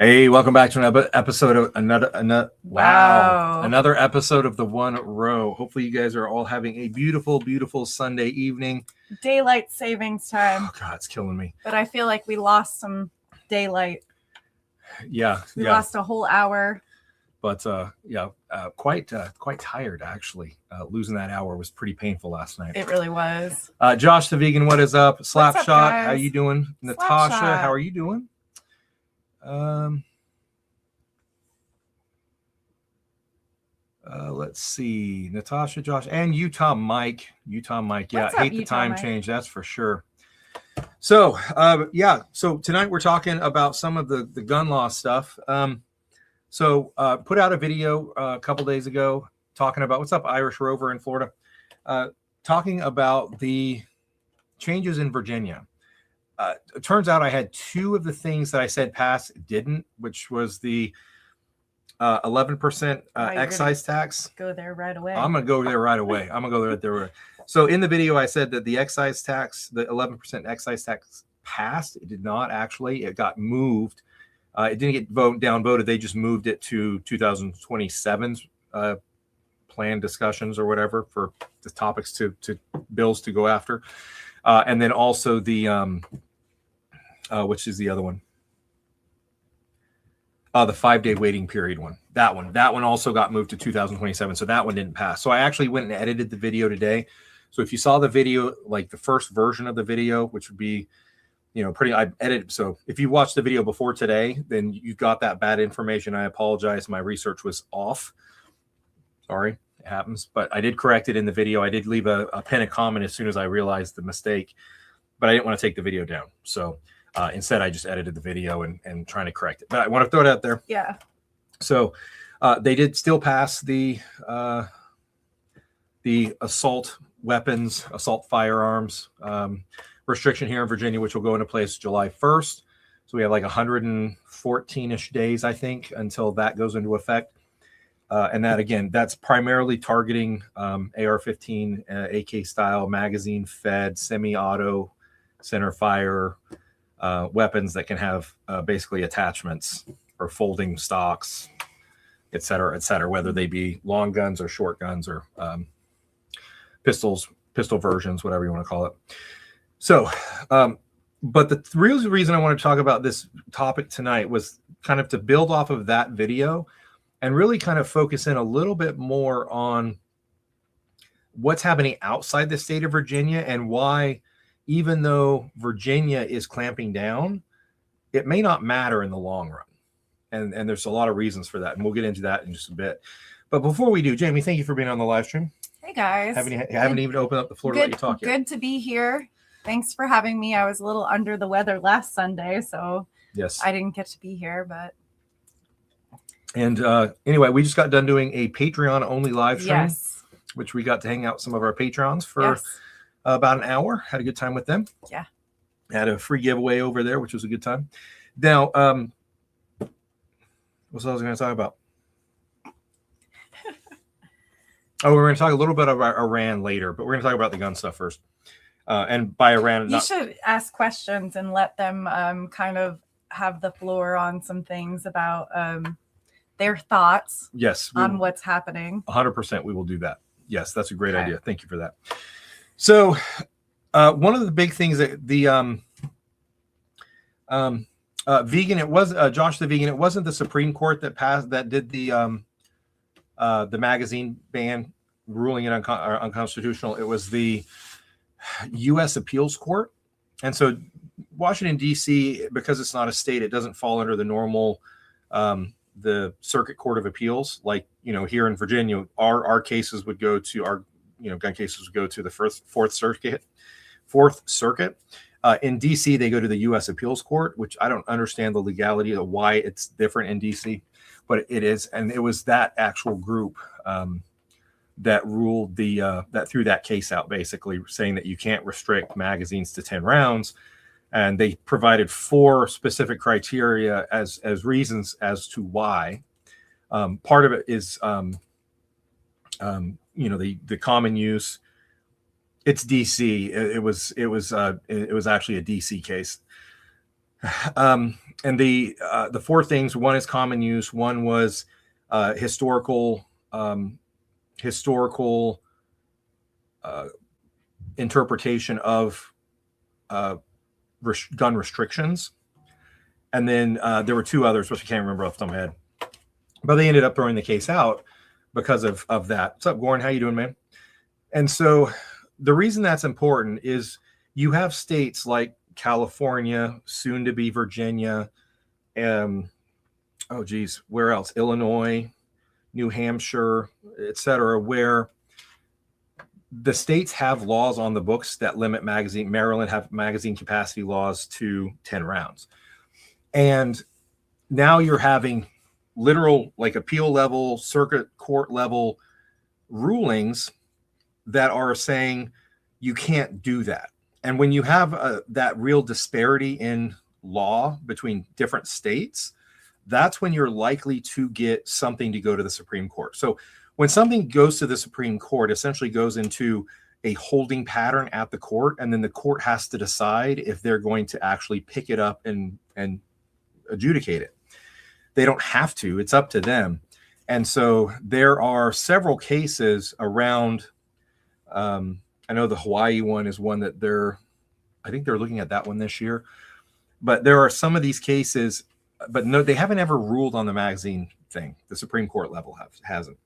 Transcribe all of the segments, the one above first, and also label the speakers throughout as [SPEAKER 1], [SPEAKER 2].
[SPEAKER 1] Hey, welcome back to another episode of another
[SPEAKER 2] Wow.
[SPEAKER 1] another episode of the One Row. Hopefully, you guys are all having a beautiful, beautiful Sunday evening.
[SPEAKER 2] Daylight savings time.
[SPEAKER 1] Oh God, it's killing me.
[SPEAKER 2] But I feel like we lost some daylight.
[SPEAKER 1] Yeah,
[SPEAKER 2] We lost a whole hour.
[SPEAKER 1] But quite tired actually. Losing that hour was pretty painful last night.
[SPEAKER 2] It really was.
[SPEAKER 1] Josh the vegan, what is up? Slapshot,
[SPEAKER 2] guys?
[SPEAKER 1] how you doing? Natasha, how are you doing? Let's see, Natasha, Josh, and Utah Mike. Yeah, hate the time change, that's for sure. So so tonight we're talking about some of the gun law stuff. Put out a video a couple days ago talking about what's up, Irish Rover in Florida, talking about the changes in Virginia. It turns out I had two of the things that I said pass didn't, which was the 11% excise tax.
[SPEAKER 2] Go there right away.
[SPEAKER 1] I'm going to go there right away. So in the video, I said that the excise tax, the 11% excise tax passed. It did not actually. It got moved. It didn't get downvoted. They just moved it to 2027's plan discussions or whatever for the topics to bills to go after. And then also the, which is the other one? The 5-day waiting period one. That one also got moved to 2027. So that one didn't pass. So I actually went and edited the video today. So if you saw the video, like the first version of the video, which would be, I edited. So if you watched the video before today, then you got that bad information. I apologize. My research was off. Sorry, it happens. But I did correct it in the video. I did leave a pin and comment as soon as I realized the mistake, but I didn't want to take the video down. So instead, I just edited the video and trying to correct it. But I want to throw it out there.
[SPEAKER 2] Yeah.
[SPEAKER 1] So they did still pass the assault weapons, assault firearms restriction here in Virginia, which will go into place July 1st. So we have like 114-ish days, I think, until that goes into effect. And that, again, that's primarily targeting AR-15, AK style magazine fed, semi-auto, center fire weapons that can have basically attachments or folding stocks, et cetera, whether they be long guns or short guns or pistol versions, whatever you want to call it. So, but the real reason I want to talk about this topic tonight was kind of to build off of that video and really kind of focus in a little bit more on what's happening outside the state of Virginia and why, even though Virginia is clamping down, it may not matter in the long run. And there's a lot of reasons for that. And we'll get into that in just a bit. But before we do, Jamie, thank you for being on the live stream.
[SPEAKER 2] Hey, guys.
[SPEAKER 1] Haven't even opened up the floor to let you talk yet.
[SPEAKER 2] Good to be here. Thanks for having me. I was a little under the weather last Sunday, so
[SPEAKER 1] yes,
[SPEAKER 2] I didn't get to be here. But
[SPEAKER 1] and anyway, we just got done doing a Patreon-only live stream,
[SPEAKER 2] yes,
[SPEAKER 1] which we got to hang out with some of our Patrons for about an hour. Had a good time with them.
[SPEAKER 2] Yeah.
[SPEAKER 1] Had a free giveaway over there, which was a good time. Now, what else I was going to talk about? Oh, we're going to talk a little bit about Iran later, but we're going to talk about the gun stuff first. And by Iran,
[SPEAKER 2] you should ask questions and let them kind of have the floor on some things about their thoughts.
[SPEAKER 1] Yes,
[SPEAKER 2] on what's happening.
[SPEAKER 1] 100%, we will do that. Yes, that's a great idea. Thank you for that. So, one of the big things that the vegan, it was Josh the vegan. It wasn't the Supreme Court that did the magazine ban, ruling it unconstitutional. It was the U.S. Appeals Court. And so Washington, D.C., because it's not a state, it doesn't fall under the normal the Circuit Court of Appeals. Like, here in Virginia, our cases would go to our gun cases would go to the Fourth Circuit. In D.C., they go to the U.S. Appeals Court, which I don't understand the legality of why it's different in D.C., but it is. And it was that actual group that ruled that threw that case out, basically saying that you can't restrict magazines to 10 rounds. And they provided 4 specific criteria as reasons as to why. Part of it is, the common use. It's DC. It was actually a DC case. And the four things: one is common use, one was historical interpretation of gun restrictions, and then there were two others which I can't remember off the top of my head, but they ended up throwing the case out because of that. What's up, Goran? How you doing, man? And so the reason that's important is you have states like California, soon to be Virginia, oh geez, where else? Illinois, New Hampshire, etc., where the states have laws on the books that limit magazine. Maryland have magazine capacity laws to 10 rounds. And now you're having literal, like, appeal level, circuit court level rulings that are saying you can't do that. And when you have that real disparity in law between different states, that's when you're likely to get something to go to the Supreme Court. So when something goes to the Supreme Court, essentially goes into a holding pattern at the court, and then the court has to decide if they're going to actually pick it up and adjudicate it. They don't have to, it's up to them. And so there are several cases around, I know the Hawaii one is one that I think they're looking at that one this year, but there are some of these cases, but no, they haven't ever ruled on the magazine thing. The Supreme Court level hasn't.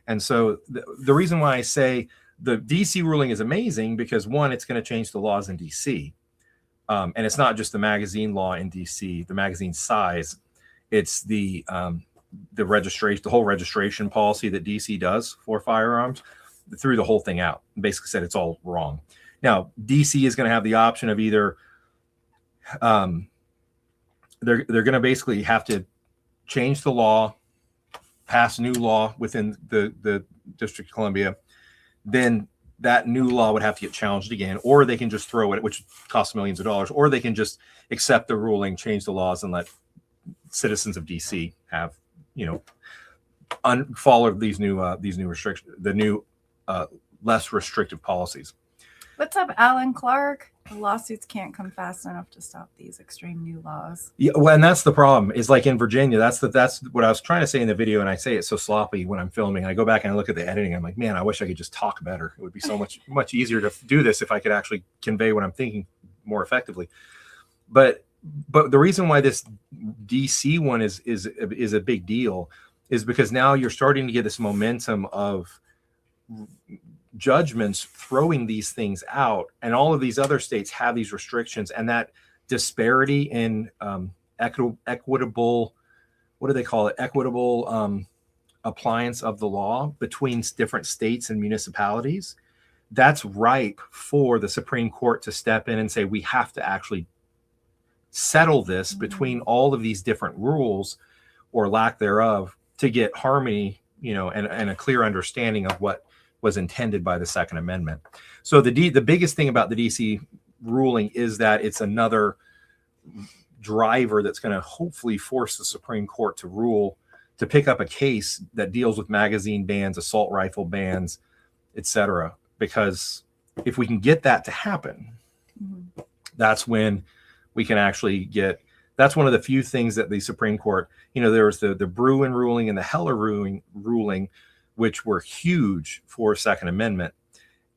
[SPEAKER 1] And so the reason why I say the DC ruling is amazing, because one, it's going to change the laws in DC. And it's not just the magazine law in DC, the magazine size. It's the registration, the whole registration policy that DC does for firearms, threw the whole thing out and basically said it's all wrong. Now, DC is going to have the option of either they're going to basically have to change the law, pass new law within the District of Columbia. Then that new law would have to get challenged again, or they can just throw it, which costs millions of dollars, or they can just accept the ruling, change the laws, and let citizens of DC have, follow these new restrictions, the new less restrictive policies.
[SPEAKER 2] What's up, Alan Clark? The lawsuits can't come fast enough to stop these extreme new laws.
[SPEAKER 1] Yeah, well, and that's the problem. Is like in Virginia, that's what I was trying to say in the video, and I say it so sloppy when I'm filming. I go back and I look at the editing. I'm like, man, I wish I could just talk better. It would be so much easier to do this if I could actually convey what I'm thinking more effectively. But the reason why this DC one is a big deal is because now you're starting to get this momentum of judgments throwing these things out, and all of these other states have these restrictions, and that disparity in equitable, what do they call it? Equitable appliance of the law between different states and municipalities. That's ripe for the Supreme Court to step in and say, we have to actually settle this between all of these different rules or lack thereof to get harmony, and a clear understanding of what was intended by the Second Amendment. So the biggest thing about the DC ruling is that it's another driver that's going to hopefully force the Supreme Court to rule, to pick up a case that deals with magazine bans, assault rifle bans, etc. Because if we can get that to happen, that's when we can actually get, that's one of the few things that the Supreme Court, there was the Bruin ruling and the Heller ruling, which were huge for Second Amendment.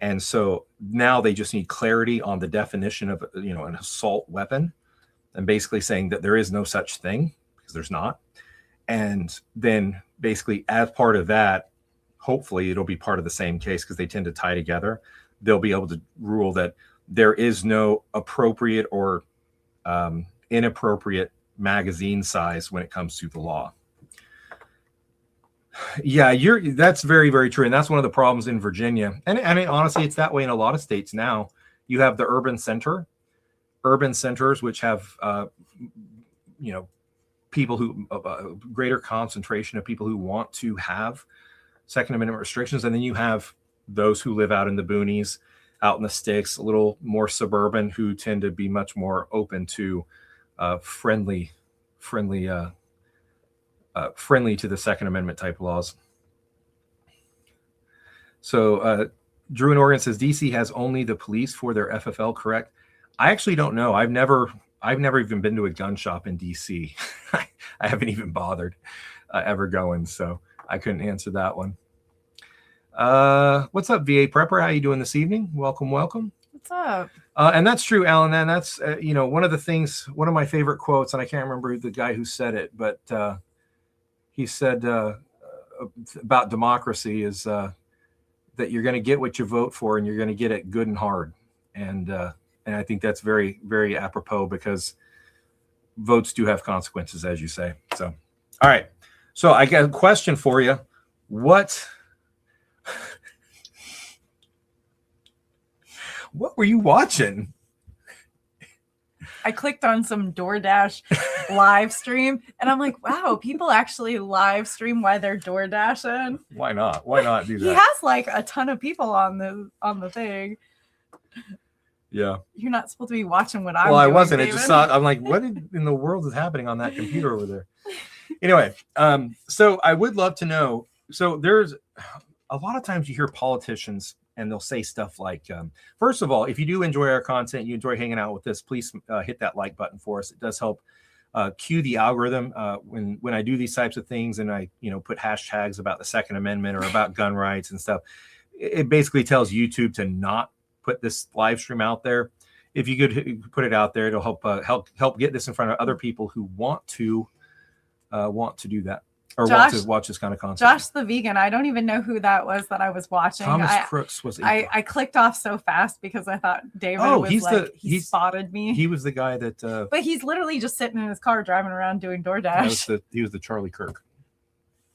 [SPEAKER 1] And so now they just need clarity on the definition of, an assault weapon, and basically saying that there is no such thing, because there's not. And then basically as part of that, hopefully it'll be part of the same case, because they tend to tie together. They'll be able to rule that there is no appropriate or inappropriate magazine size when it comes to the law. Yeah, that's very, very true. And that's one of the problems in Virginia. And honestly, it's that way in a lot of states now. You have the urban centers, which have, people who, a greater concentration of people who want to have Second Amendment restrictions. And then you have those who live out in the boonies, out in the sticks, a little more suburban, who tend to be much more open to friendly to the Second Amendment type laws. So Drew in Oregon says DC has only the police for their FFL, correct? I actually don't know. I've never I've never even been to a gun shop in DC. I haven't even bothered ever going, so I couldn't answer that one. What's up, VA Prepper? How you doing this evening? Welcome, welcome.
[SPEAKER 2] What's up?
[SPEAKER 1] And that's true, Alan. And that's one of the things. One of my favorite quotes, and I can't remember the guy who said it, but he said about democracy is that you're going to get what you vote for, and you're going to get it good and hard. And I think that's very, very apropos, because votes do have consequences, as you say. So, all right. So I got a question for you. What were you watching?
[SPEAKER 2] I clicked on some DoorDash live stream, and I'm like, wow, people actually live stream while they're door dashing.
[SPEAKER 1] Why not? Why not do that?
[SPEAKER 2] He has like a ton of people on the thing.
[SPEAKER 1] Yeah.
[SPEAKER 2] You're not supposed to be watching what I'm
[SPEAKER 1] doing. Well, I
[SPEAKER 2] doing,
[SPEAKER 1] wasn't.
[SPEAKER 2] David.
[SPEAKER 1] It just thought, I'm like, what in the world is happening on that computer over there? Anyway, so I would love to know. So there's a lot of times you hear politicians and they'll say stuff like, first of all, if you do enjoy our content, you enjoy hanging out with us, please hit that like button for us. It does help cue the algorithm when I do these types of things, and I put hashtags about the Second Amendment or about gun rights and stuff. It basically tells YouTube to not put this live stream out there. If you could put it out there, it'll help get this in front of other people who want to do that, or want to watch this kind of content.
[SPEAKER 2] Josh the vegan, I don't even know who that was that I was watching.
[SPEAKER 1] Thomas Crooks was.
[SPEAKER 2] I clicked off so fast because I thought David he spotted me.
[SPEAKER 1] He was the guy that.
[SPEAKER 2] But he's literally just sitting in his car driving around doing DoorDash.
[SPEAKER 1] He was the Charlie Kirk.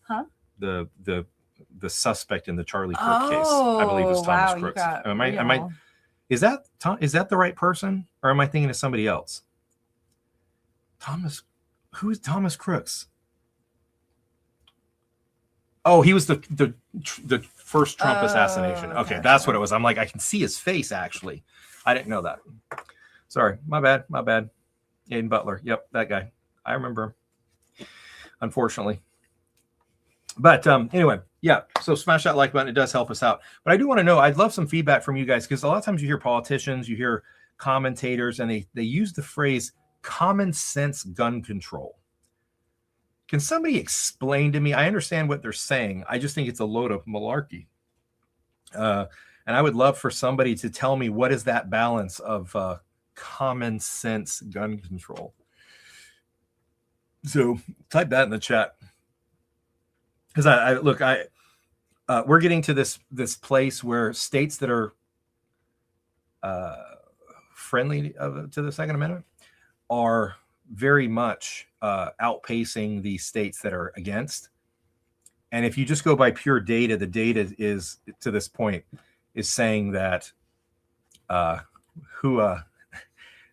[SPEAKER 2] Huh?
[SPEAKER 1] The suspect in the Charlie Kirk case, I believe, was Thomas Crooks. Am I? Is that the right person, or am I thinking of somebody else? Who is Thomas Crooks? Oh, he was the first Trump assassination. Okay, that's what it was. I'm like, I can see his face, actually. I didn't know that. Sorry, my bad. Aiden Butler. Yep, that guy. I remember him, unfortunately. But anyway, yeah, so smash that like button. It does help us out. But I do want to know, I'd love some feedback from you guys, because a lot of times you hear politicians, you hear commentators, and they use the phrase common sense gun control. Can somebody explain to me? I understand what they're saying. I just think it's a load of malarkey. And I would love for somebody to tell me, what is that balance of common sense gun control? So type that in the chat. Because we're getting to this place where states that are friendly to the Second Amendment are very much outpacing the states that are against. And if you just go by pure data, the data is, to this point, is saying that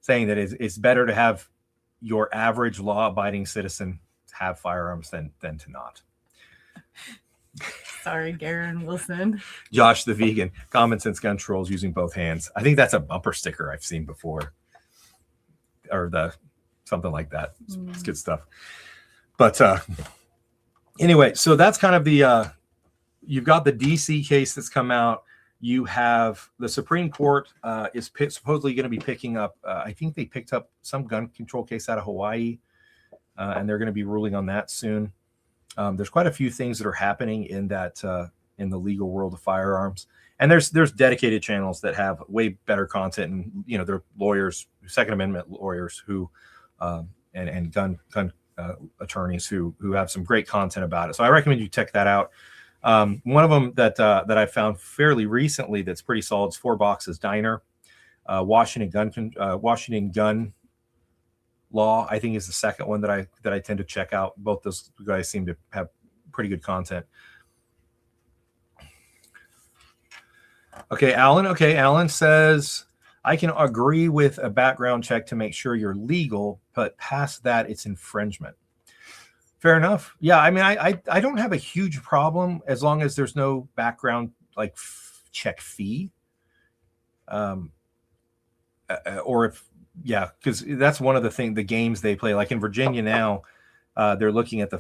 [SPEAKER 1] it's better to have your average law-abiding citizen have firearms than to not.
[SPEAKER 2] Sorry, Garen Wilson.
[SPEAKER 1] Josh the vegan, common sense gun controls using both hands. I think that's a bumper sticker I've seen before, or something like that. It's good stuff. But anyway, so that's kind of the you've got the DC case that's come out. You have the Supreme Court is supposedly going to be picking up. I think they picked up some gun control case out of Hawaii, and they're going to be ruling on that soon. There's quite a few things that are happening in that in the legal world of firearms, and there's dedicated channels that have way better content, and they're lawyers, Second Amendment lawyers who and gun attorneys who have some great content about it. So I recommend you check that out. One of them that I found fairly recently that's pretty solid is 4 Boxes Diner, Washington gun law, I think, is the second one that I tend to check out. Both those guys seem to have pretty good content. Okay, Alan says, I can agree with a background check to make sure you're legal, but past that, it's infringement. Fair enough. Yeah, I mean, I don't have a huge problem as long as there's no background check fee. Or if, yeah, because that's one of the games they play. Like in Virginia now, they're looking at the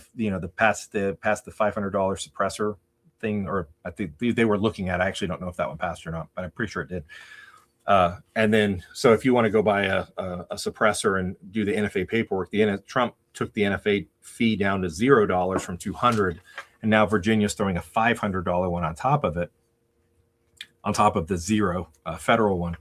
[SPEAKER 1] past the $500 suppressor thing, or I think they were looking at. I actually don't know if that one passed or not, but I'm pretty sure it did. And then, so if you want to go buy a suppressor and do the NFA paperwork, Trump took the NFA fee down to $0 from $200, and now Virginia's throwing a $500 one on top of it, on top of the zero federal one.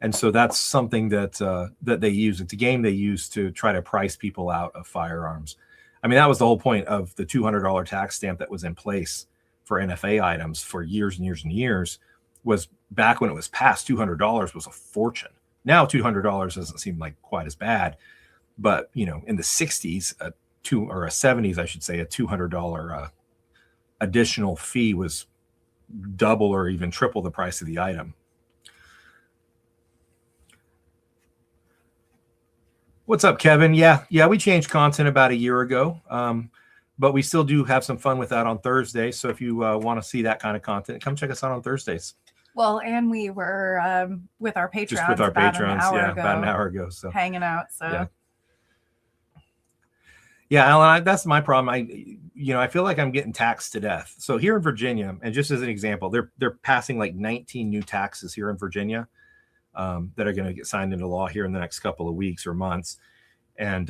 [SPEAKER 1] And so that's something that they use. It's a game they use to try to price people out of firearms. I mean, that was the whole point of the $200 tax stamp that was in place for NFA items for years and years and years. Was back when it was passed, $200 was a fortune. Now $200 doesn't seem like quite as bad, but in the 60s, or 70s, I should say, a $200 additional fee was double or even triple the price of the item. What's up, Kevin? Yeah, we changed content about a year ago, but we still do have some fun with that on Thursday. So if you want to see that kind of content, come check us out on Thursdays.
[SPEAKER 2] Well, and we were with our patrons,
[SPEAKER 1] just with our patrons, about an hour ago, so
[SPEAKER 2] hanging out. So
[SPEAKER 1] yeah, Alan, that's my problem. I feel like I'm getting taxed to death. So here in Virginia, and just as an example, they're passing like 19 new taxes here in Virginia that are going to get signed into law here in the next couple of weeks or months, and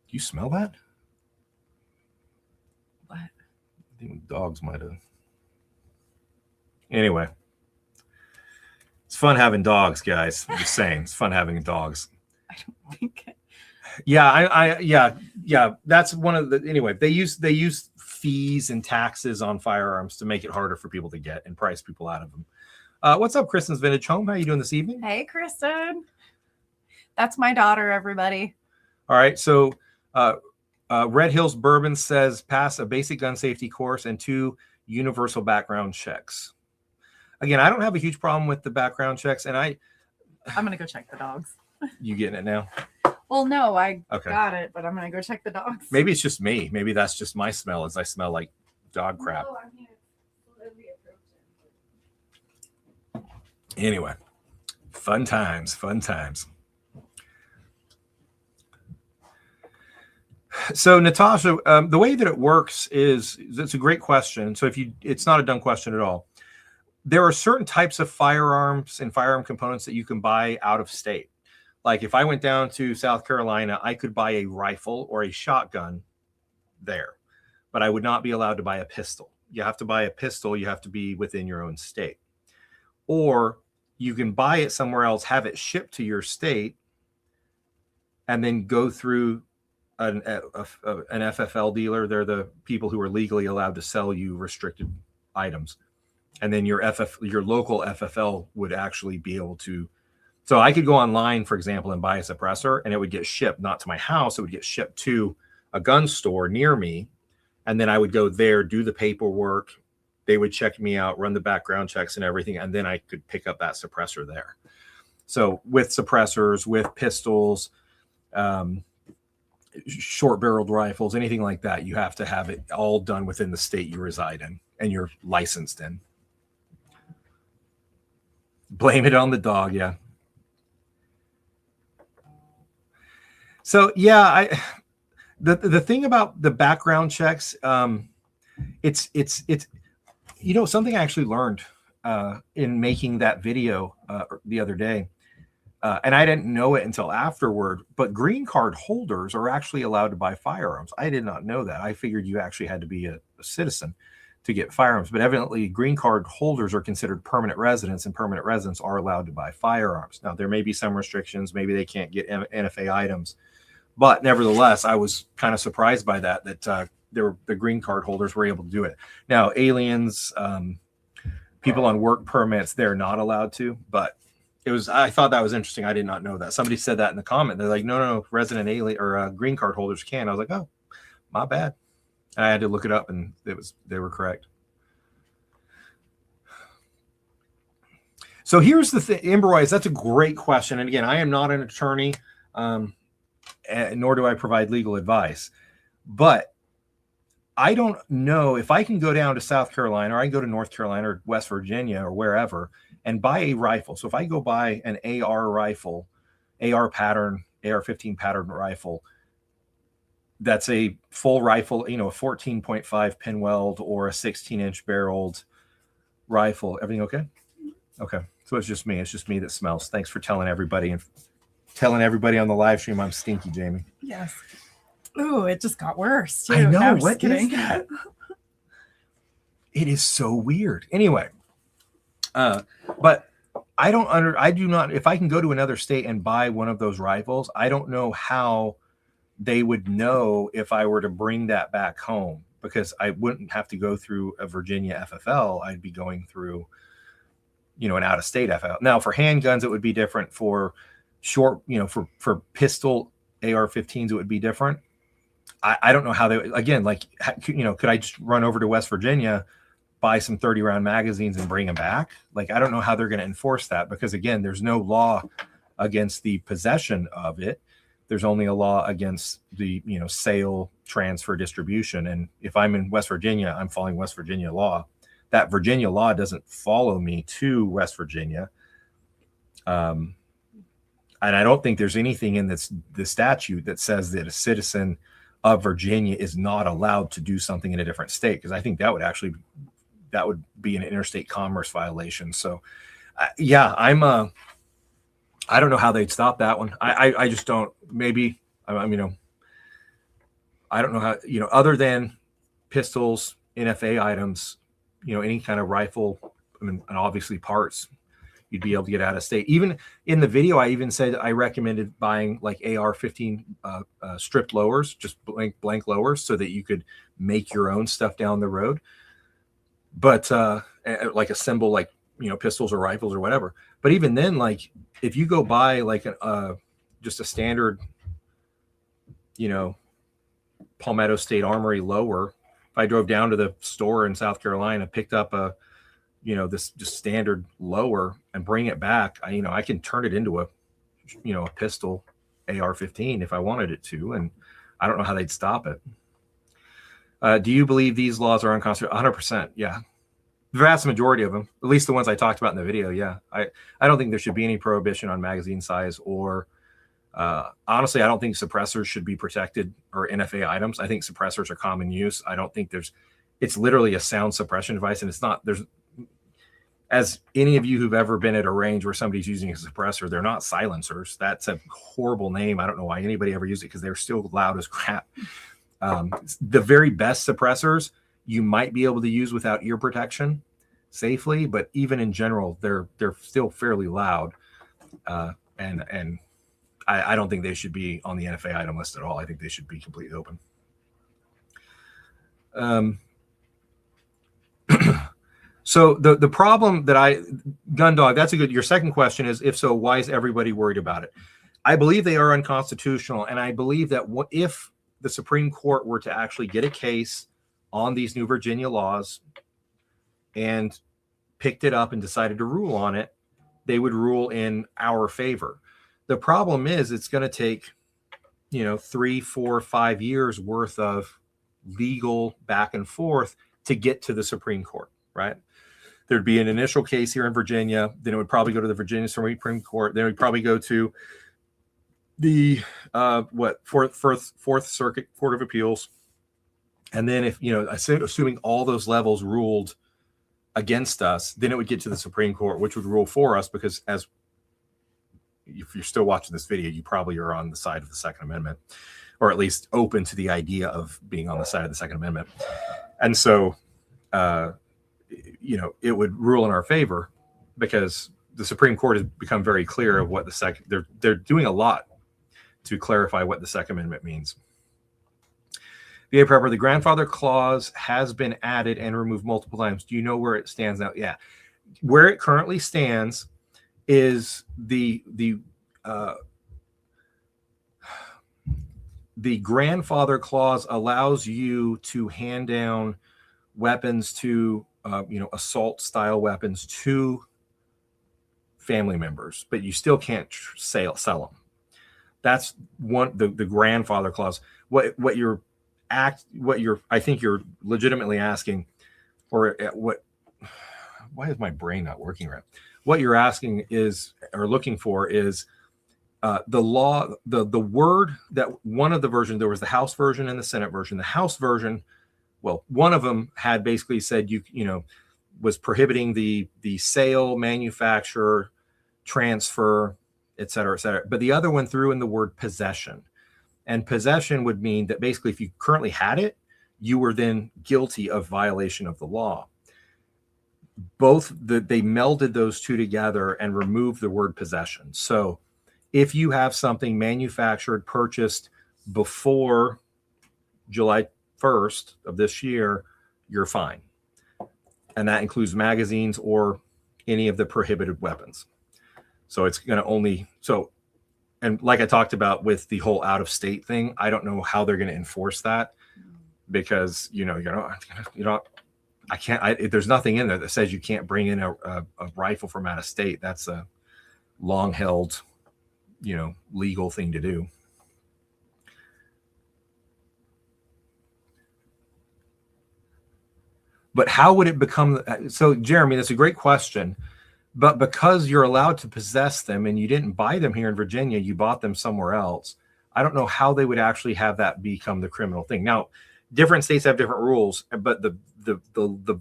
[SPEAKER 1] you smell that?
[SPEAKER 2] What?
[SPEAKER 1] I think dogs might have. Anyway, it's fun having dogs, guys. I'm just saying, it's fun having dogs.
[SPEAKER 2] I don't think it.
[SPEAKER 1] Yeah, yeah. That's one of the. Anyway, they use fees and taxes on firearms to make it harder for people to get and price people out of them. What's up, Kristen's Vintage Home? How you doing this evening?
[SPEAKER 2] Hey, Kristen. That's my daughter, everybody.
[SPEAKER 1] All right, so. Red Hills Bourbon says pass a basic gun safety course and 2 universal background checks. Again, I don't have a huge problem with the background checks, and I'm
[SPEAKER 2] gonna go check the dogs.
[SPEAKER 1] You getting it now?
[SPEAKER 2] Well, no, I got it, but I'm gonna go check the dogs.
[SPEAKER 1] Maybe it's just me. Maybe that's just my smell, as I smell like dog crap.
[SPEAKER 2] No, I mean, it's literally approaching.
[SPEAKER 1] Anyway, fun times. So Natasha, the way that it works is, it's a great question. So it's not a dumb question at all. There are certain types of firearms and firearm components that you can buy out of state. Like if I went down to South Carolina, I could buy a rifle or a shotgun there, but I would not be allowed to buy a pistol. You have to buy a pistol. You have to be within your own state, or you can buy it somewhere else, have it shipped to your state, and then go through an FFL dealer. They're the people who are legally allowed to sell you restricted items, and then your local FFL would actually be able to. So I could go online, for example, and buy a suppressor, and it would get shipped not to my house. It would get shipped to a gun store near me, and then I would go there, do the paperwork. They would check me out, run the background checks and everything, and then I could pick up that suppressor there. So with suppressors, with pistols, short-barreled rifles, anything like that, you have to have it all done within the state you reside in and you're licensed in. Blame it on the dog, yeah. So yeah, the thing about the background checks, it's something I actually learned in making that video the other day. And I didn't know it until afterward, but green card holders are actually allowed to buy firearms. I did not know that. I figured you actually had to be a citizen to get firearms, but evidently green card holders are considered permanent residents, and permanent residents are allowed to buy firearms. Now, there may be some restrictions. Maybe they can't get NFA items, but nevertheless, I was kind of surprised by that the green card holders were able to do it. Now, aliens, people on work permits, they're not allowed to, but I thought that was interesting. I did not know that. Somebody said that in the comment. They're like, no, resident alien or green card holders can. I was like, oh, my bad. And I had to look it up, and they were correct. So here's the thing, Amber Royce, that's a great question. And again, I am not an attorney, nor do I provide legal advice. But I don't know if I can go down to South Carolina, or I can go to North Carolina or West Virginia or wherever and buy a rifle. So if I go buy an AR rifle, AR-15 pattern rifle, that's a full rifle, you know, a 14.5 pin weld or a 16-inch barreled rifle. Everything okay? Okay. So it's just me. It's just me that smells. Thanks for telling everybody and telling everybody on the live stream I'm stinky, Jamie.
[SPEAKER 2] Yes. Ooh, it just got worse too.
[SPEAKER 1] I know.
[SPEAKER 2] No, I'm
[SPEAKER 1] What
[SPEAKER 2] just
[SPEAKER 1] is
[SPEAKER 2] kidding.
[SPEAKER 1] that? It is so weird. Anyway, but I do not, if I can go to another state and buy one of those rifles, I don't know how they would know if I were to bring that back home, because I wouldn't have to go through a Virginia FFL. I'd be going through, you know, an out-of-state FFL. Now for handguns, it would be different. For short, you know, for pistol AR-15s, it would be different. I don't know how they, again, like, you know, could I just run over to West Virginia, buy some 30-round magazines and bring them back? Like, I don't know how they're going to enforce that, because again, there's no law against the possession of it. There's only a law against the, you know, sale, transfer, distribution. And if I'm in West Virginia, I'm following West Virginia law. That Virginia law doesn't follow me to West Virginia. And I don't think there's anything in the statute that says that a citizen of Virginia is not allowed to do something in a different state, because I think that would be an interstate commerce violation. So yeah, I don't know how they'd stop that one. I just don't. Maybe you know, I don't know how, you know, other than pistols, NFA items, you know, any kind of rifle, I mean, and obviously parts, you'd be able to get out of state. Even in the video, I even said I recommended buying like AR-15 stripped lowers, just blank lowers, so that you could make your own stuff down the road. But like assemble, like, you know, pistols or rifles or whatever. But even then, like, if you go buy like just a standard, you know, Palmetto State Armory lower, if I drove down to the store in South Carolina, picked up a, you know, this just standard lower and bring it back, you know, I can turn it into a, you know, a pistol AR-15 if I wanted it to, and I don't know how they'd stop it. Do you believe these laws are unconstitutional? 100%. Yeah. The vast majority of them, at least the ones I talked about in the video. Yeah. I don't think there should be any prohibition on magazine size, or honestly, I don't think suppressors should be protected, or NFA items. I think suppressors are common use. I don't think it's literally a sound suppression device, and it's not, as any of you who've ever been at a range where somebody's using a suppressor, they're not silencers. That's a horrible name. I don't know why anybody ever used it, because they're still loud as crap. The very best suppressors you might be able to use without ear protection safely, but even in general, they're still fairly loud. And I don't think they should be on the NFA item list at all. I think they should be completely open. So the problem that Gun Dog, that's your second question is, if so, why is everybody worried about it? I believe they are unconstitutional. And I believe that if the Supreme Court were to actually get a case on these new Virginia laws and picked it up and decided to rule on it, they would rule in our favor. The problem is, it's going to take, you know, 3, 4, 5 years worth of legal back and forth to get to the Supreme Court, right? There'd be an initial case here in Virginia, then it would probably go to the Virginia Supreme Court, then it would probably go to the Fourth Circuit Court of Appeals. And then, if, you know, assuming all those levels ruled against us, then it would get to the Supreme Court, which would rule for us, because if you're still watching this video, you probably are on the side of the Second Amendment, or at least open to the idea of being on the side of the Second Amendment. And so, you know, it would rule in our favor, because the Supreme Court has become very clear of what they're doing a lot to clarify what the Second Amendment means. VA Prepper, the grandfather clause has been added and removed multiple times. Do you know where it stands now? Yeah. Where it currently stands is the grandfather clause allows you to hand down weapons to, you know, assault style weapons to family members, but you still can't sell them. That's the grandfather clause. What I think you're legitimately asking, or why is my brain not working right? What you're asking is, or looking for, is the word that one of the versions, there was the House version and the Senate version. The House version, well, one of them had basically said was prohibiting the sale, manufacture, transfer, et cetera, et cetera. But the other one threw in the word possession. And possession would mean that basically if you currently had it, you were then guilty of violation of the law. They melded those two together and removed the word possession. So if you have something manufactured, purchased before July 1st of this year, you're fine. And that includes magazines or any of the prohibited weapons. So it's going to only, and like I talked about with the whole out of state thing, I don't know how they're going to enforce that because, there's nothing in there that says you can't bring in a rifle from out of state. That's a long held, legal thing to do. But how would it become? So, Jeremy, that's a great question. But because you're allowed to possess them and you didn't buy them here in Virginia, you bought them somewhere else. I don't know how they would actually have that become the criminal thing. Now, different states have different rules, but the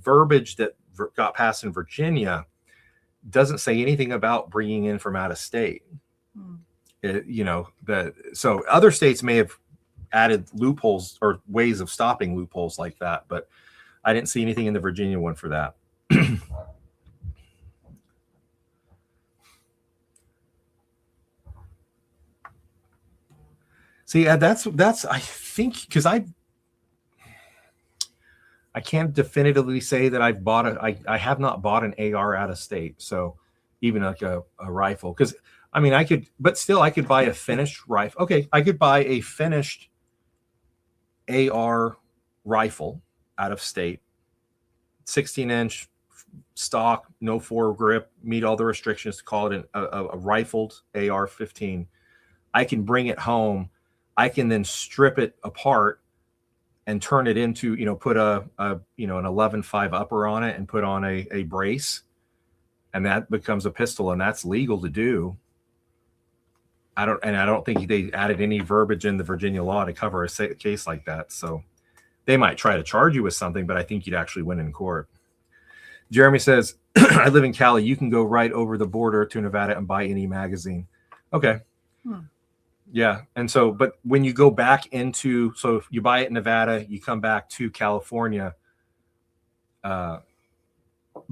[SPEAKER 1] verbiage that got passed in Virginia doesn't say anything about bringing in from out of state. So other states may have added loopholes or ways of stopping loopholes like that, but I didn't see anything in the Virginia one for that. See, that's I think because I can't definitively say that I've bought I have not bought an AR out of state. So even like a rifle, because I mean I could buy a finished rifle. Okay, I could buy a finished AR rifle out of state, 16-inch stock, no foregrip, meet all the restrictions to call it a rifled AR-15. I can bring it home. I can then strip it apart and turn it into, put an 11.5 upper on it and put on a brace, and that becomes a pistol, and that's legal to do. I don't think they added any verbiage in the Virginia law to cover a case like that. So they might try to charge you with something, but I think you'd actually win in court. Jeremy says, I live in Cali. You can go right over the border to Nevada and buy any magazine. Okay. Yeah. And so, but when you go back so if you buy it in Nevada, you come back to California. But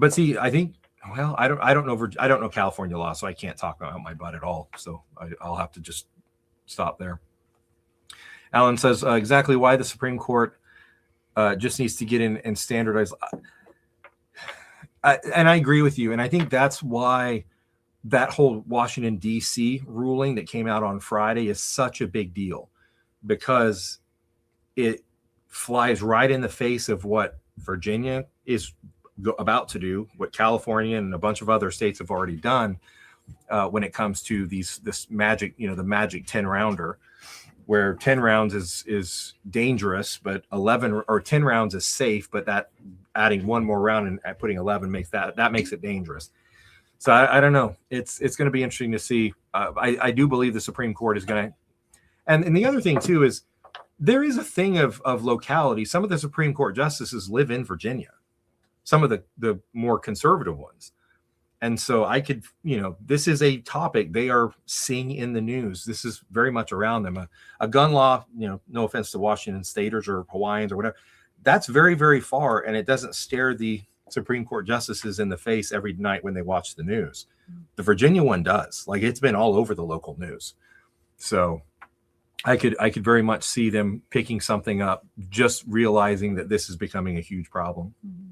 [SPEAKER 1] see, I think, well, I don't know California law, so I can't talk about my butt at all. So I'll have to just stop there. Alan says exactly why the Supreme Court just needs to get in and standardize. And I agree with you. And I think that's why that whole Washington, D.C. ruling that came out on Friday is such a big deal, because it flies right in the face of what Virginia is about to do, what California and a bunch of other states have already done when it comes to this magic, the magic 10 rounder, where 10 rounds is dangerous, but 11 or 10 rounds is safe, but that adding one more round and putting 11 makes it dangerous. So I don't know. It's going to be interesting to see. I do believe the Supreme Court is going to, and the other thing too is there is a thing of locality. Some of the Supreme Court justices live in Virginia, some of the more conservative ones. And so I could, this is a topic they are seeing in the news. This is very much around them. A gun law, no offense to Washington Staters or Hawaiians or whatever, that's very, very far. And it doesn't stare the Supreme Court justices in the face every night when they watch the news. The Virginia one does. Like, it's been all over the local news. So I could very much see them picking something up, just realizing that this is becoming a huge problem. Mm-hmm.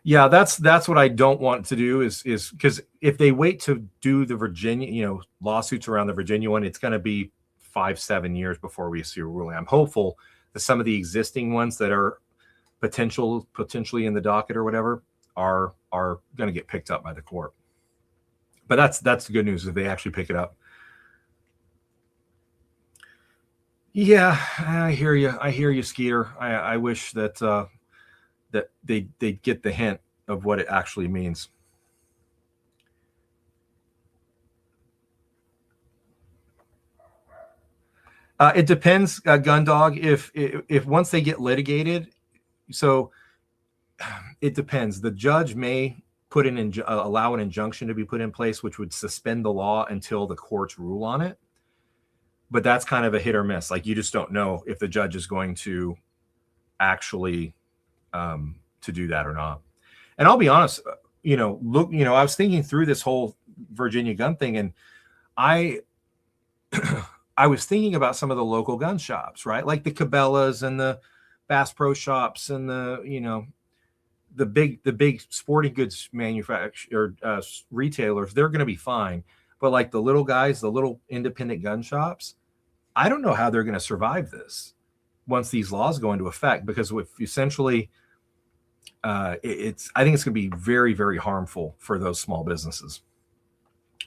[SPEAKER 1] Yeah, that's what I don't want to do is because if they wait to do the Virginia, lawsuits around the Virginia one, it's going to be 5-7 years before we see a ruling. I'm hopeful that some of the existing ones that are potentially in the docket or whatever are going to get picked up by the court. But that's the good news if they actually pick it up. Yeah, I hear you, Skeeter. I wish that that they get the hint of what it actually means. It depends, gun dog. If once they get litigated, so it depends. The judge may put allow an injunction to be put in place, which would suspend the law until the courts rule on it. But that's kind of a hit or miss. Like, you just don't know if the judge is going to actually to do that or not. And I'll be honest, I was thinking through this whole Virginia gun thing, and I was thinking about some of the local gun shops, right? Like the Cabela's and the Bass Pro Shops and the big sporting goods manufacturer retailers. They're going to be fine. But like the little guys, the little independent gun shops, I don't know how they're going to survive this once these laws go into effect, because if essentially I think it's going to be very, very harmful for those small businesses.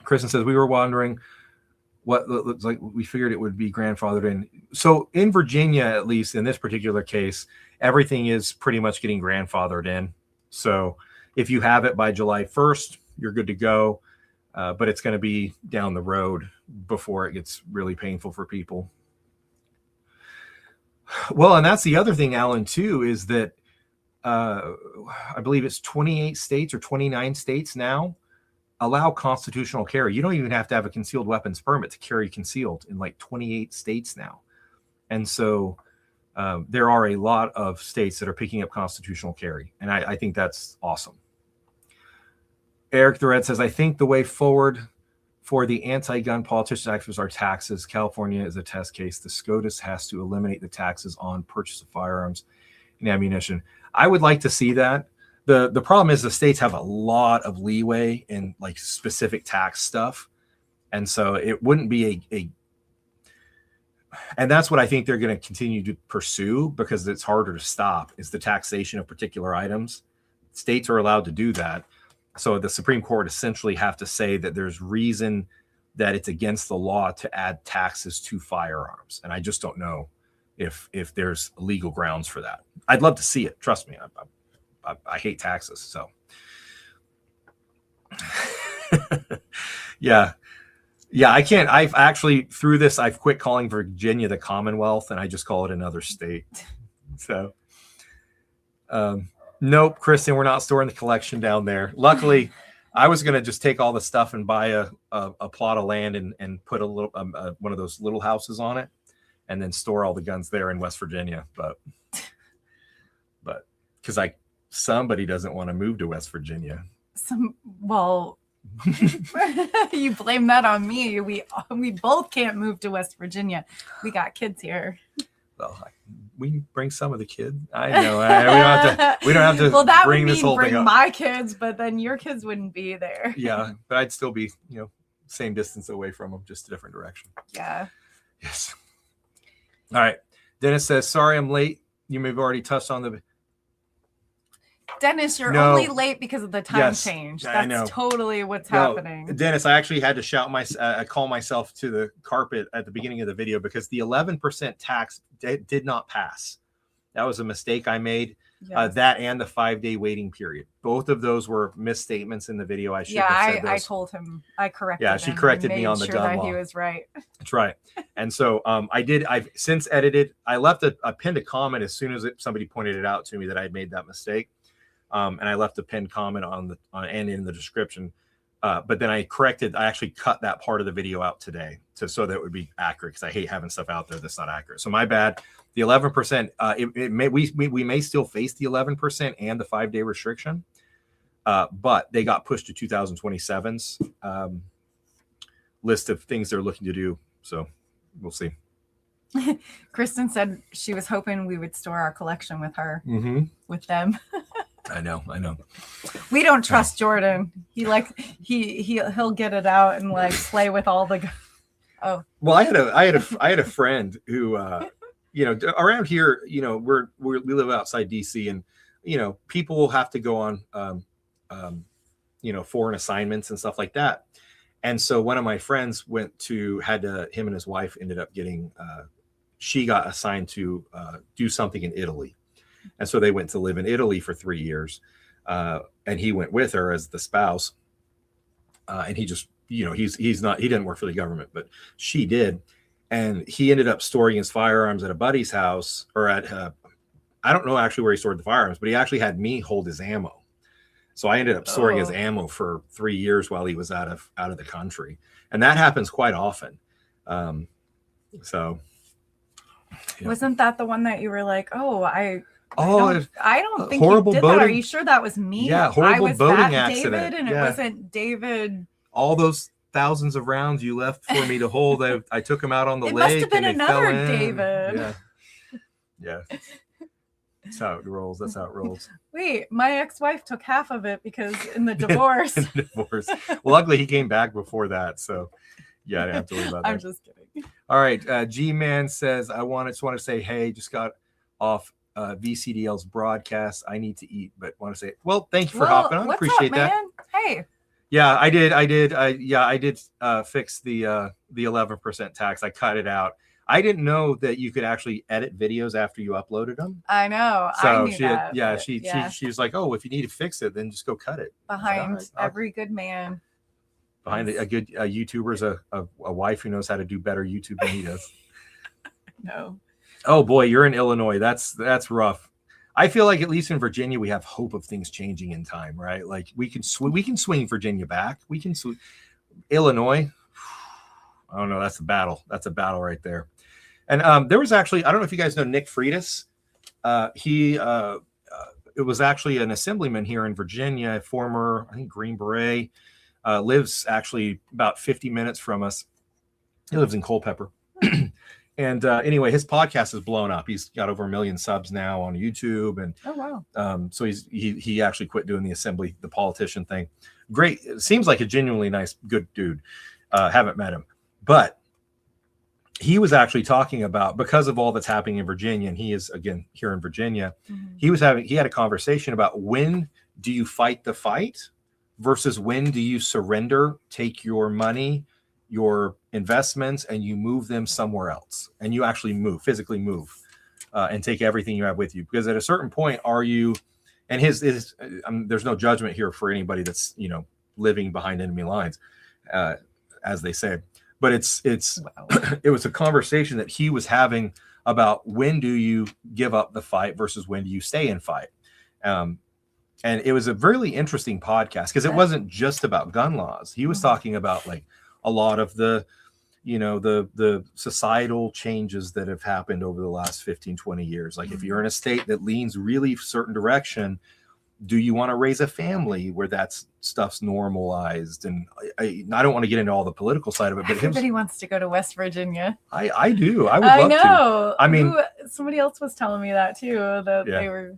[SPEAKER 1] Kristen says, we were wondering what looks like, we figured it would be grandfathered in. So in Virginia, at least in this particular case, everything is pretty much getting grandfathered in. So if you have it by July 1st, you're good to go. But it's going to be down the road before it gets really painful for people. Well, and that's the other thing, Alan, too, is that I believe it's 28 states or 29 states now allow constitutional carry. You don't even have to have a concealed weapons permit to carry concealed in like 28 states now. And so there are a lot of states that are picking up constitutional carry. And I think that's awesome. Eric the Red says, I think the way forward for the anti-gun politicians activists are taxes. California is a test case. The SCOTUS has to eliminate the taxes on purchase of firearms and ammunition. I would like to see that. The problem is the states have a lot of leeway in like specific tax stuff. And so it wouldn't be and that's what I think they're going to continue to pursue, because it's harder to stop, is the taxation of particular items. States are allowed to do that. So the Supreme Court essentially have to say that there's reason that it's against the law to add taxes to firearms. And I just don't know if there's legal grounds for that. I'd love to see it. Trust me. I hate taxes. So yeah. I can't. I've actually, through this, I've quit calling Virginia the Commonwealth, and I just call it another state. So nope, Kristen, we're not storing the collection down there. Luckily, I was going to just take all the stuff and buy a plot of land and put a little one of those little houses on it, and then store all the guns there in West Virginia. But because somebody doesn't want to move to West Virginia.
[SPEAKER 2] You blame that on me. We both can't move to West Virginia. We got kids here.
[SPEAKER 1] Well, we can bring some of the kid. I know. We don't have to.
[SPEAKER 2] Well, that
[SPEAKER 1] bring
[SPEAKER 2] would
[SPEAKER 1] this
[SPEAKER 2] mean
[SPEAKER 1] whole thing
[SPEAKER 2] bring
[SPEAKER 1] up.
[SPEAKER 2] my kids, but then your kids wouldn't be there.
[SPEAKER 1] Yeah, but I'd still be, same distance away from them, just a different direction.
[SPEAKER 2] Yeah.
[SPEAKER 1] Yes. All right. Dennis says, sorry, I'm late. You may have already touched on the.
[SPEAKER 2] Dennis, you're only late because of the time change.
[SPEAKER 1] I know.
[SPEAKER 2] That's totally what's happening.
[SPEAKER 1] Dennis, I actually had to call myself to the carpet at the beginning of the video because the 11% tax did not pass. That was a mistake I made. Yes. That and the 5-day waiting period. Both of those were misstatements in the video. I should have said those.
[SPEAKER 2] I told him. I corrected him.
[SPEAKER 1] Yeah, she corrected me on the gun law.
[SPEAKER 2] He was right.
[SPEAKER 1] That's right. And so I've since edited. I left a pinned comment as soon as somebody pointed it out to me that I had made that mistake. And I left a pinned comment on and in the description. But then I actually cut that part of the video out today so that it would be accurate, because I hate having stuff out there that's not accurate. So my bad. The 11%, we may still face the 11% and the 5-day restriction, but they got pushed to 2027's list of things they're looking to do. So we'll see.
[SPEAKER 2] Kristen said she was hoping we would store our collection with her, with them.
[SPEAKER 1] I know.
[SPEAKER 2] We don't trust Jordan. He'll get it out and like play with all the. Oh.
[SPEAKER 1] Well, I had a friend who, around here, we live outside DC, and people will have to go on, foreign assignments and stuff like that. And so one of my friends him and his wife ended up getting, she got assigned to do something in Italy. And so they went to live in Italy for 3 years. And he went with her as the spouse. And he just, he didn't work for the government, but she did. and he ended up storing his firearms at a buddy's house, or at I don't know actually where he stored the firearms, but he actually had me hold his ammo. So I ended up storing his ammo for 3 years while he was out of the country, and that happens quite often. So yeah.
[SPEAKER 2] Wasn't that the one that you were like, oh, I don't think
[SPEAKER 1] horrible
[SPEAKER 2] you did
[SPEAKER 1] boating.
[SPEAKER 2] that. Are you sure that was me?
[SPEAKER 1] Yeah, horrible
[SPEAKER 2] I was
[SPEAKER 1] boating
[SPEAKER 2] that
[SPEAKER 1] accident.
[SPEAKER 2] David, and it wasn't David.
[SPEAKER 1] All those thousands of rounds you left for me to hold, I took them out on the
[SPEAKER 2] It
[SPEAKER 1] lake.
[SPEAKER 2] must have been
[SPEAKER 1] and they
[SPEAKER 2] another
[SPEAKER 1] fell in.
[SPEAKER 2] David.
[SPEAKER 1] Yeah. That's how it rolls. That's how it rolls.
[SPEAKER 2] Wait, my ex-wife took half of it because in the divorce.
[SPEAKER 1] Well, luckily he came back before that, so yeah, I didn't have to worry about that.
[SPEAKER 2] I'm just kidding.
[SPEAKER 1] All right, G-Man says, just want to say, hey, just got off VCDL's broadcast. I need to eat, but want to say, well, thank you for hopping on. Appreciate that.
[SPEAKER 2] Man? Hey.
[SPEAKER 1] Yeah, I did fix the 11% tax. I cut it out. I didn't know that you could actually edit videos after you uploaded them.
[SPEAKER 2] I know.
[SPEAKER 1] So
[SPEAKER 2] I knew that,
[SPEAKER 1] she was like, oh, if you need to fix it, then just go cut it.
[SPEAKER 2] Behind every good man.
[SPEAKER 1] Behind a good YouTuber is a wife who knows how to do better YouTube than he does.
[SPEAKER 2] No.
[SPEAKER 1] Oh boy, you're in Illinois. That's rough. I feel like at least in Virginia we have hope of things changing in time, right? Like we can swing Virginia back. We can swing Illinois. I don't know. That's a battle. That's a battle right there. And there was actually, I don't know if you guys know Nick Freitas. It was actually an assemblyman here in Virginia, former, I think, Green Beret. Lives actually about 50 minutes from us. He lives in Culpeper. And anyway, his podcast has blown up. He's got over 1 million subs now on YouTube. And
[SPEAKER 2] oh wow.
[SPEAKER 1] So he actually quit doing the politician thing. Great. It seems like a genuinely nice, good dude. Haven't met him. But he was actually talking about, because of all that's happening in Virginia, and he is again here in Virginia, he had a conversation about when do you fight the fight versus when do you surrender, take your money, your investments, and you move them somewhere else, and you actually physically move, and take everything you have with you. Because at a certain point, are you, and there's no judgment here for anybody that's living behind enemy lines, as they say. But wow. It was a conversation that he was having about when do you give up the fight versus when do you stay and fight. And it was a really interesting podcast because it wasn't just about gun laws. He was talking about like a lot of the societal changes that have happened over the last 15, 20 years. Like if you're in a state that leans really certain direction, do you want to raise a family where that stuff's normalized? And I don't want to get into all the political side of it, but
[SPEAKER 2] everybody wants to go to West Virginia.
[SPEAKER 1] I do. I would love to. I mean,
[SPEAKER 2] somebody else was telling me that too, that they were,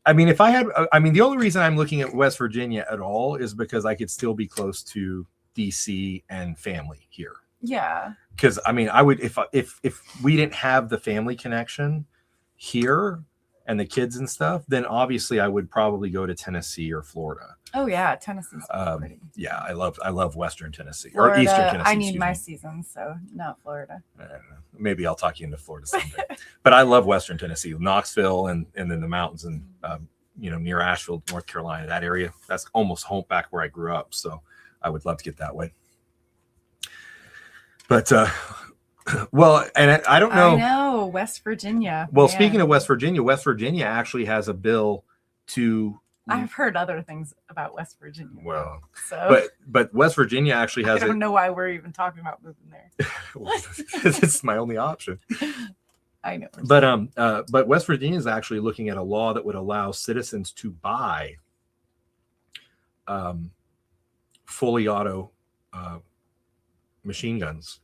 [SPEAKER 1] I mean, the only reason I'm looking at West Virginia at all is because I could still be close to DC and family here.
[SPEAKER 2] Yeah.
[SPEAKER 1] Because I mean, I would, if we didn't have the family connection here and the kids and stuff, then obviously I would probably go to Tennessee or Florida.
[SPEAKER 2] Oh yeah, Tennessee's pretty.
[SPEAKER 1] Yeah, I love Western Tennessee
[SPEAKER 2] Florida,
[SPEAKER 1] or Eastern Tennessee.
[SPEAKER 2] I need my seasons, so not Florida.
[SPEAKER 1] Maybe I'll talk you into Florida someday. But I love Western Tennessee, Knoxville, and then the mountains and near Asheville, North Carolina, that area. That's almost home back where I grew up. So I would love to get that way. But well, and I don't know.
[SPEAKER 2] I know West Virginia.
[SPEAKER 1] Well, speaking of West Virginia actually has a bill to.
[SPEAKER 2] I've heard other things about West Virginia.
[SPEAKER 1] Well, but West Virginia actually has.
[SPEAKER 2] I don't know why we're even talking about moving there.
[SPEAKER 1] It's my only option.
[SPEAKER 2] I know.
[SPEAKER 1] But West Virginia is actually looking at a law that would allow citizens to buy fully auto machine guns,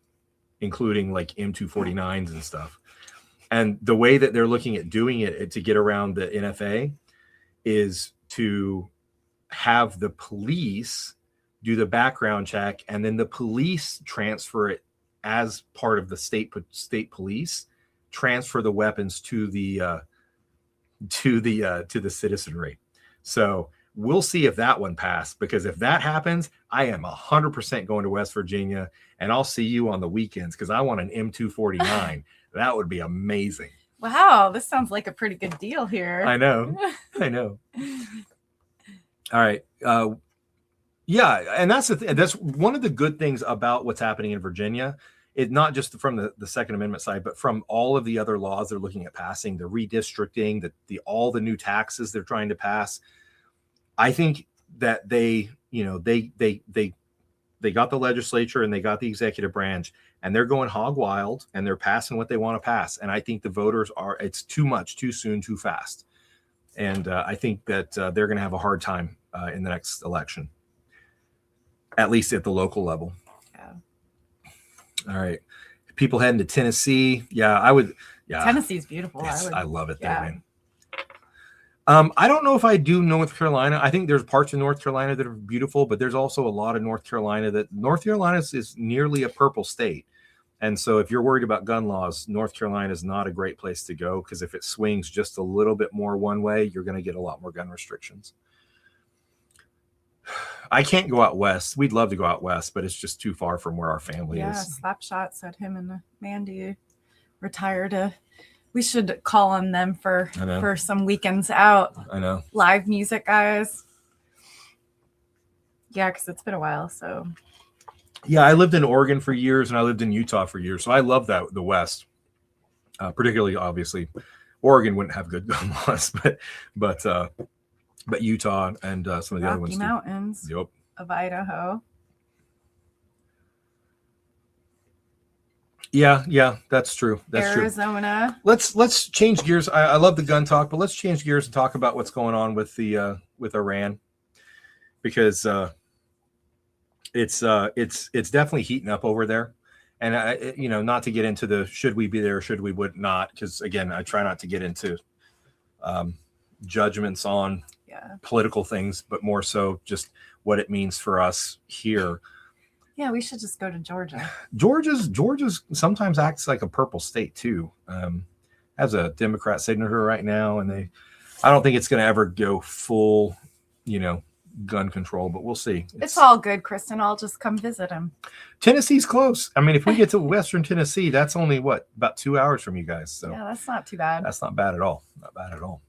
[SPEAKER 1] including like M249s and stuff. And the way that they're looking at doing it to get around the NFA is to have the police do the background check, and then the police transfer it as part of the state police, transfer the weapons to the citizenry. So we'll see if that one passed, because if that happens, I am 100% going to West Virginia, and I'll see you on the weekends because I want an M249. That would be amazing.
[SPEAKER 2] Wow, this sounds like a pretty good deal here.
[SPEAKER 1] I know. All right. Yeah, and that's one of the good things about what's happening in Virginia it not just from the Second Amendment side, but from all of the other laws they're looking at passing, the redistricting, all the new taxes they're trying to pass. I think that they got the legislature and they got the executive branch, and they're going hog wild and they're passing what they want to pass. And I think the voters it's too much, too soon, too fast. And I think that they're going to have a hard time in the next election, at least at the local level.
[SPEAKER 2] Yeah.
[SPEAKER 1] All right. People heading to Tennessee. Yeah, I would. Yeah.
[SPEAKER 2] Tennessee's beautiful.
[SPEAKER 1] I love it there,
[SPEAKER 2] yeah.
[SPEAKER 1] man. I don't know if I do North Carolina. I think there's parts of North Carolina that are beautiful, but there's also a lot of North Carolina is nearly a purple state. And so if you're worried about gun laws, North Carolina is not a great place to go, because if it swings just a little bit more one way, you're going to get a lot more gun restrictions. I can't go out west. We'd love to go out west, but it's just too far from where our family is.
[SPEAKER 2] Slapshot said him and Mandy retired. We should call on them for some weekends out.
[SPEAKER 1] I know.
[SPEAKER 2] Live music, guys. Yeah, because it's been a while. So.
[SPEAKER 1] Yeah, I lived in Oregon for years, and I lived in Utah for years. So I love the West, particularly, obviously. Oregon wouldn't have good gun laws, but Utah and some of the other ones.
[SPEAKER 2] Rocky Mountains of Idaho.
[SPEAKER 1] Yeah, that's true. That's
[SPEAKER 2] Arizona.
[SPEAKER 1] True. Let's change gears. I love the gun talk, but let's change gears and talk about what's going on with with Iran, because it's definitely heating up over there. And not to get into the should we be there, should we would not, because again, I try not to get into judgments on political things, but more so just what it means for us here.
[SPEAKER 2] Yeah, we should just go to Georgia.
[SPEAKER 1] Georgia's sometimes acts like a purple state too. Has a Democrat senator right now, and I don't think it's going to ever go full, gun control, but we'll see.
[SPEAKER 2] It's all good, Kristen. I'll just come visit him.
[SPEAKER 1] Tennessee's close. I mean, if we get to Western Tennessee, that's only about 2 hours from you guys. So
[SPEAKER 2] yeah, that's not too bad.
[SPEAKER 1] That's not bad at all. Not bad at all.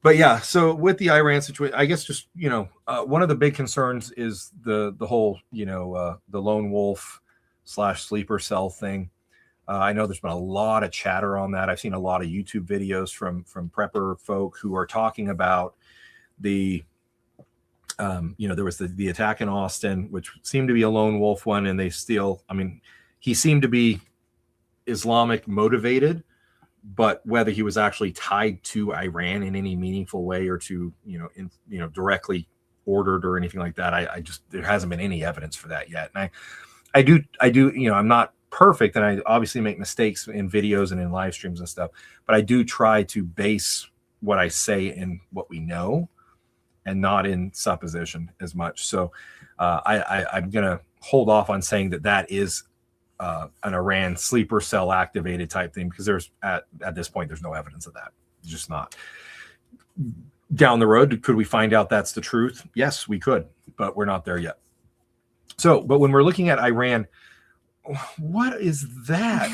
[SPEAKER 1] But yeah, so with the Iran situation, I guess just, one of the big concerns is the whole, the lone wolf / sleeper cell thing. I know there's been a lot of chatter on that. I've seen a lot of YouTube videos from prepper folk who are talking about there was the attack in Austin, which seemed to be a lone wolf one. And he seemed to be Islamic motivated, but whether he was actually tied to Iran in any meaningful way or to, directly ordered or anything like that, there hasn't been any evidence for that yet. And I do, I'm not perfect, and I obviously make mistakes in videos and in live streams and stuff, but I do try to base what I say in what we know and not in supposition as much. So I'm going to hold off on saying that is an Iran sleeper cell activated type thing, because there's at this point there's no evidence of that. It's just not. Down the road, could we find out that's the truth? Yes, we could, but we're not there yet. So, but when we're looking at Iran, what is that?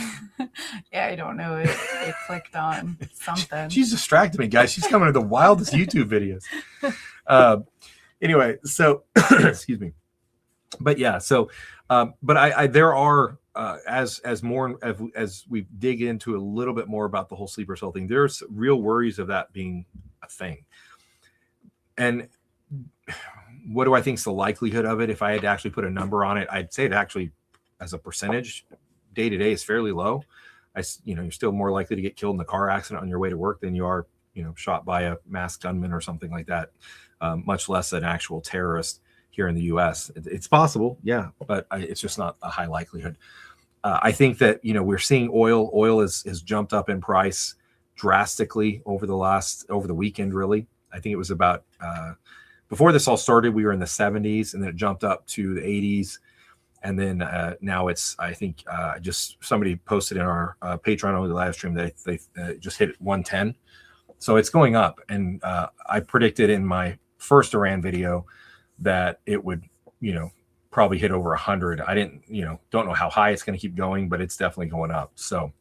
[SPEAKER 2] Yeah, I don't know. It clicked on something. She's
[SPEAKER 1] distracted me, guys. She's coming to the wildest YouTube videos. Anyway, so excuse me. But yeah, so but there are as we dig into a little bit more about the whole sleeper cell thing, there's real worries of that being a thing. And what do I think is the likelihood of it? If I had to actually put a number on it, I'd say it actually, as a percentage, day to day is fairly low. You're still more likely to get killed in a car accident on your way to work than you are, shot by a masked gunman or something like that. Much less an actual terrorist here in the U.S. It's possible, yeah, but it's just not a high likelihood. I think that we're seeing oil has jumped up in price drastically over the weekend. Really, I think it was about before this all started, we were in the 70s, and then it jumped up to the 80s. And then now it's, I think, just somebody posted in our Patreon only live stream that they just hit 110. So it's going up. And I predicted in my first Iran video that it would, probably hit over 100. I didn't, don't know how high it's going to keep going, but it's definitely going up. So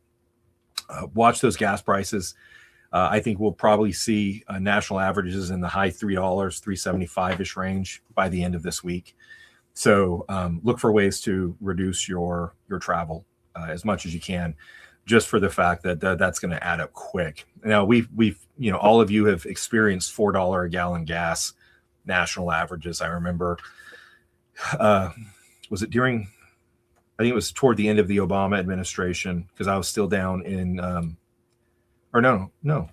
[SPEAKER 1] watch those gas prices. I think we'll probably see national averages in the high $3, $3.75-ish range by the end of this week. So look for ways to reduce your travel as much as you can, just for the fact that that's going to add up quick. Now we've all of you have experienced $4 a gallon gas national averages. I remember, was it during? I think it was toward the end of the Obama administration, because I was still down in, or no,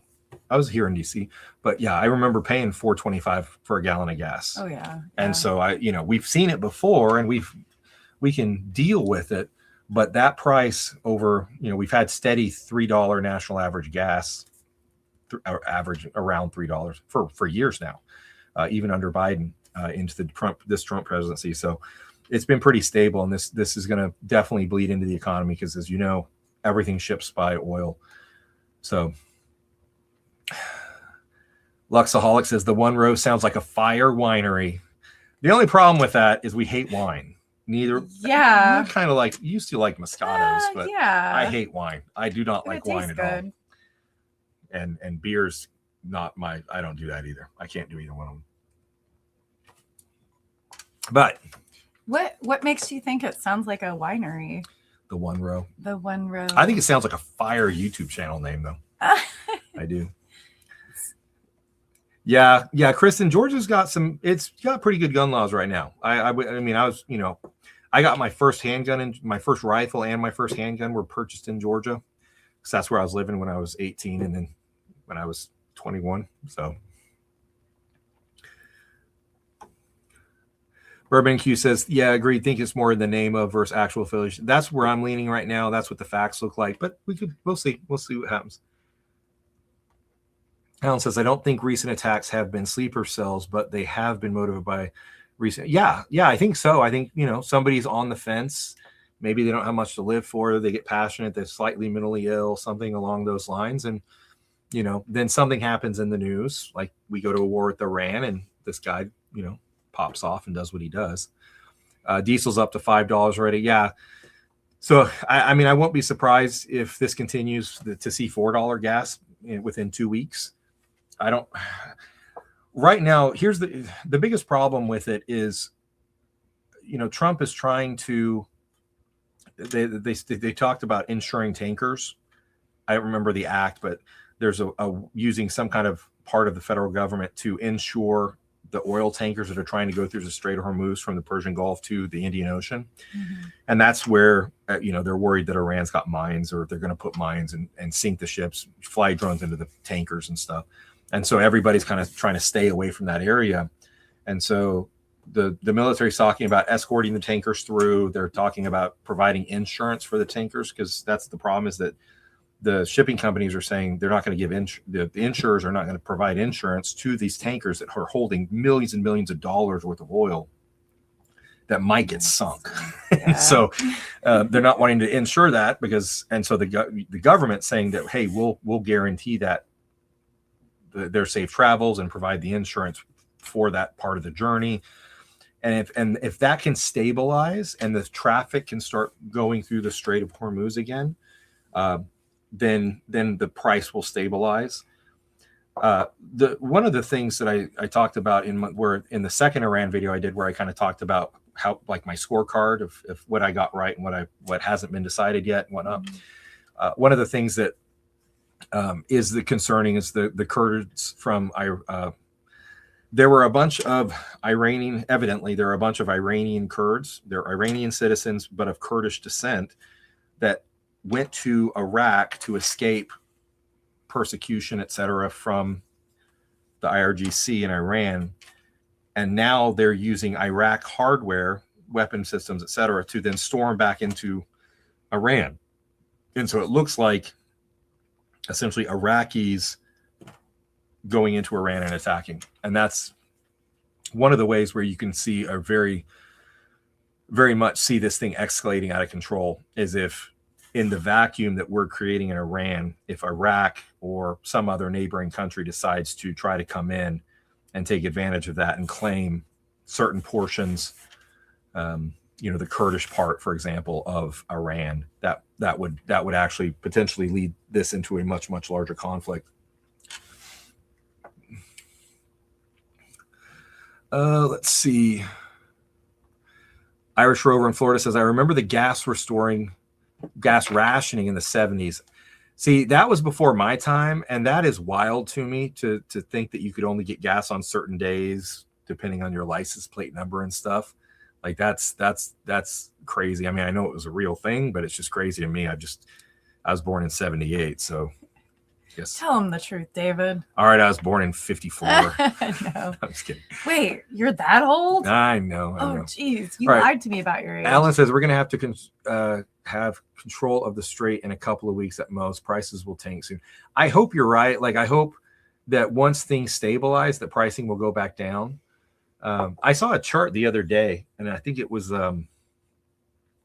[SPEAKER 1] I was here in DC. But yeah, I remember paying $4.25 for a gallon of gas.
[SPEAKER 2] Oh yeah.
[SPEAKER 1] And so we've seen it before, and we can deal with it. But that price over, we've had steady $3 national average gas, average around $3 for years now, even under Biden into this Trump presidency. So it's been pretty stable, and this is going to definitely bleed into the economy because, as you know, everything ships by oil. So Luxaholic says the One Row sounds like a fire winery. The only problem with that is we hate wine. Neither.
[SPEAKER 2] Yeah.
[SPEAKER 1] Kind of like used to like Moscatos, but
[SPEAKER 2] yeah.
[SPEAKER 1] I hate wine. I do not like wine at all. And beer's not my. I don't do that either. I can't do either one of them. But
[SPEAKER 2] what makes you think it sounds like a winery?
[SPEAKER 1] The One Row.
[SPEAKER 2] The One Row.
[SPEAKER 1] I think it sounds like a fire YouTube channel name, though. I do. Yeah, Kristen, Georgia's got it's got pretty good gun laws right now. I was, I got my first handgun and my first rifle and my first handgun were purchased in Georgia, because that's where I was living when I was 18 and then when I was 21. So Bourbon Q says, yeah, agreed. Think it's more in the name of versus actual affiliation. That's where I'm leaning right now. That's what the facts look like, but we'll see what happens. Alan says, I don't think recent attacks have been sleeper cells, but they have been motivated by recent. Yeah, I think so. I think, somebody's on the fence. Maybe they don't have much to live for. They get passionate. They're slightly mentally ill, something along those lines. And, then something happens in the news. Like we go to a war with Iran and this guy, pops off and does what he does. Diesel's up to $5 already. Yeah. So, I won't be surprised if this continues to see $4 gas within 2 weeks. Right now, here's the biggest problem with it is, Trump is trying to, they talked about insuring tankers. I don't remember the act, but there's using some kind of part of the federal government to insure the oil tankers that are trying to go through the Strait of Hormuz from the Persian Gulf to the Indian Ocean. Mm-hmm. And that's where, they're worried that Iran's got mines, or they're going to put mines and sink the ships, fly drones into the tankers and stuff. And so everybody's kind of trying to stay away from that area. And so the military's talking about escorting the tankers through. They're talking about providing insurance for the tankers, because that's the problem, is that the shipping companies are saying they're not going to give the insurers are not going to provide insurance to these tankers that are holding millions and millions of dollars worth of oil that might get sunk. Yeah. So they're not wanting to insure that so the government saying that, hey, we'll guarantee that their safe travels and provide the insurance for that part of the journey. And if that can stabilize and the traffic can start going through the Strait of Hormuz again, then the price will stabilize. One of the things that I talked about in the second Iran video I did, where I kind of talked about how, like, my scorecard of what I got right and what hasn't been decided yet and whatnot. One of the things that is the concerning is the Kurds from there were a bunch of Iranian Kurds. They're Iranian citizens, but of Kurdish descent, that went to Iraq to escape persecution, etc., from the IRGC in Iran. And now they're using Iraq hardware, weapon systems, etc., to then storm back into Iran. And so it looks like essentially Iraqis going into Iran and attacking. And that's one of the ways where you can see a very, very much see this thing escalating out of control, is if in the vacuum that we're creating in Iran, if Iraq or some other neighboring country decides to try to come in and take advantage of that and claim certain portions, the Kurdish part, for example, of Iran, that would actually potentially lead this into a much, much larger conflict. Let's see. Irish Rover in Florida says, I remember the gas restoring gas rationing in the 70s. See, that was before my time, and that is wild to me to think that you could only get gas on certain days depending on your license plate number and stuff. Like that's crazy. I mean, I know it was a real thing, but it's just crazy to me. I was born in 78, so yes.
[SPEAKER 2] Tell him the truth, David.
[SPEAKER 1] All right, I was born in 54.
[SPEAKER 2] No.
[SPEAKER 1] I'm just kidding.
[SPEAKER 2] Wait, you're that old?
[SPEAKER 1] I know.
[SPEAKER 2] Oh, geez. You
[SPEAKER 1] All right.
[SPEAKER 2] lied to me about your age.
[SPEAKER 1] Alan says we're going to have to have control of the strait in a couple of weeks at most. Prices will tank soon. I hope you're right. Like, I hope that once things stabilize, the pricing will go back down. I saw a chart the other day, and I think it was a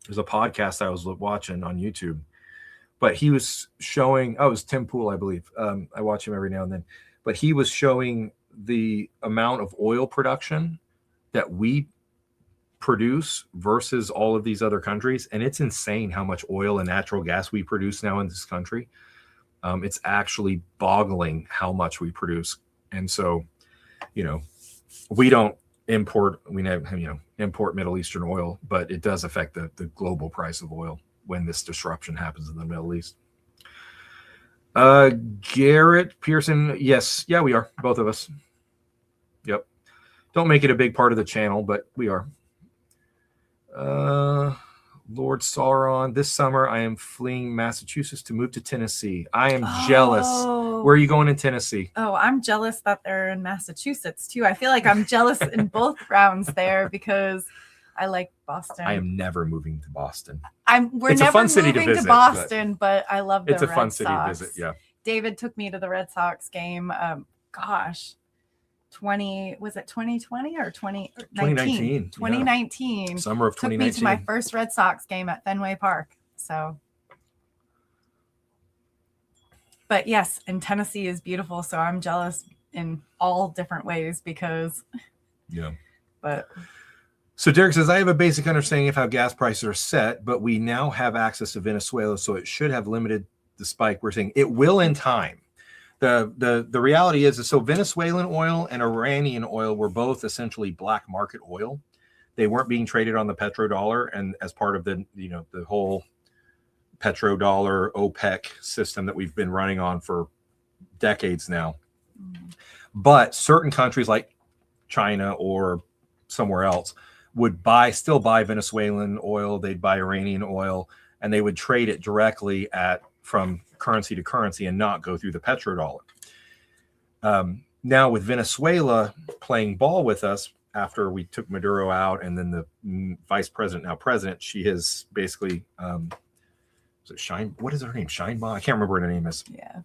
[SPEAKER 1] podcast I was watching on YouTube, but he was showing, it was Tim Pool, I believe. I watch him every now and then, but he was showing the amount of oil production that we produce versus all of these other countries. And it's insane how much oil and natural gas we produce now in this country. It's actually boggling how much we produce. And so, we don't import Middle Eastern oil, but it does affect the global price of oil when this disruption happens in the Middle East. Garrett Pearson, yes. Yeah, we are. Both of us. Yep. Don't make it a big part of the channel, but we are. Lord Sauron, this summer I am fleeing Massachusetts to move to Tennessee. I am jealous. Where are you going in Tennessee?
[SPEAKER 2] Oh, I'm jealous that they're in Massachusetts too. I feel like I'm jealous in both rounds there because I like Boston.
[SPEAKER 1] I am never moving to Boston.
[SPEAKER 2] We're
[SPEAKER 1] it's
[SPEAKER 2] never
[SPEAKER 1] a fun city
[SPEAKER 2] moving
[SPEAKER 1] to visit,
[SPEAKER 2] Boston, but I love the
[SPEAKER 1] it's a
[SPEAKER 2] Red
[SPEAKER 1] fun city
[SPEAKER 2] Sox.
[SPEAKER 1] to visit. Yeah.
[SPEAKER 2] David took me to the Red Sox game. Was it 2020 or 2019? 2019.
[SPEAKER 1] Yeah. Summer of 2019.
[SPEAKER 2] Took me to my first Red Sox game at Fenway Park. So, but yes, and Tennessee is beautiful. So I'm jealous in all different ways because.
[SPEAKER 1] Yeah.
[SPEAKER 2] But.
[SPEAKER 1] So Derek says, I have a basic understanding of how gas prices are set, but we now have access to Venezuela, so it should have limited the spike. We're saying it will in time. The reality is so Venezuelan oil and Iranian oil were both essentially black market oil. They weren't being traded on the petrodollar, and as part of the whole petrodollar OPEC system that we've been running on for decades now. But certain countries like China or somewhere else would still buy Venezuelan oil, they'd buy Iranian oil, and they would trade it directly from currency to currency and not go through the petrodollar. Now with Venezuela playing ball with us after we took Maduro out, and then the vice president, now president, she has basically, what is her name? Sheinbaum? I can't remember what her name is.
[SPEAKER 2] Yeah.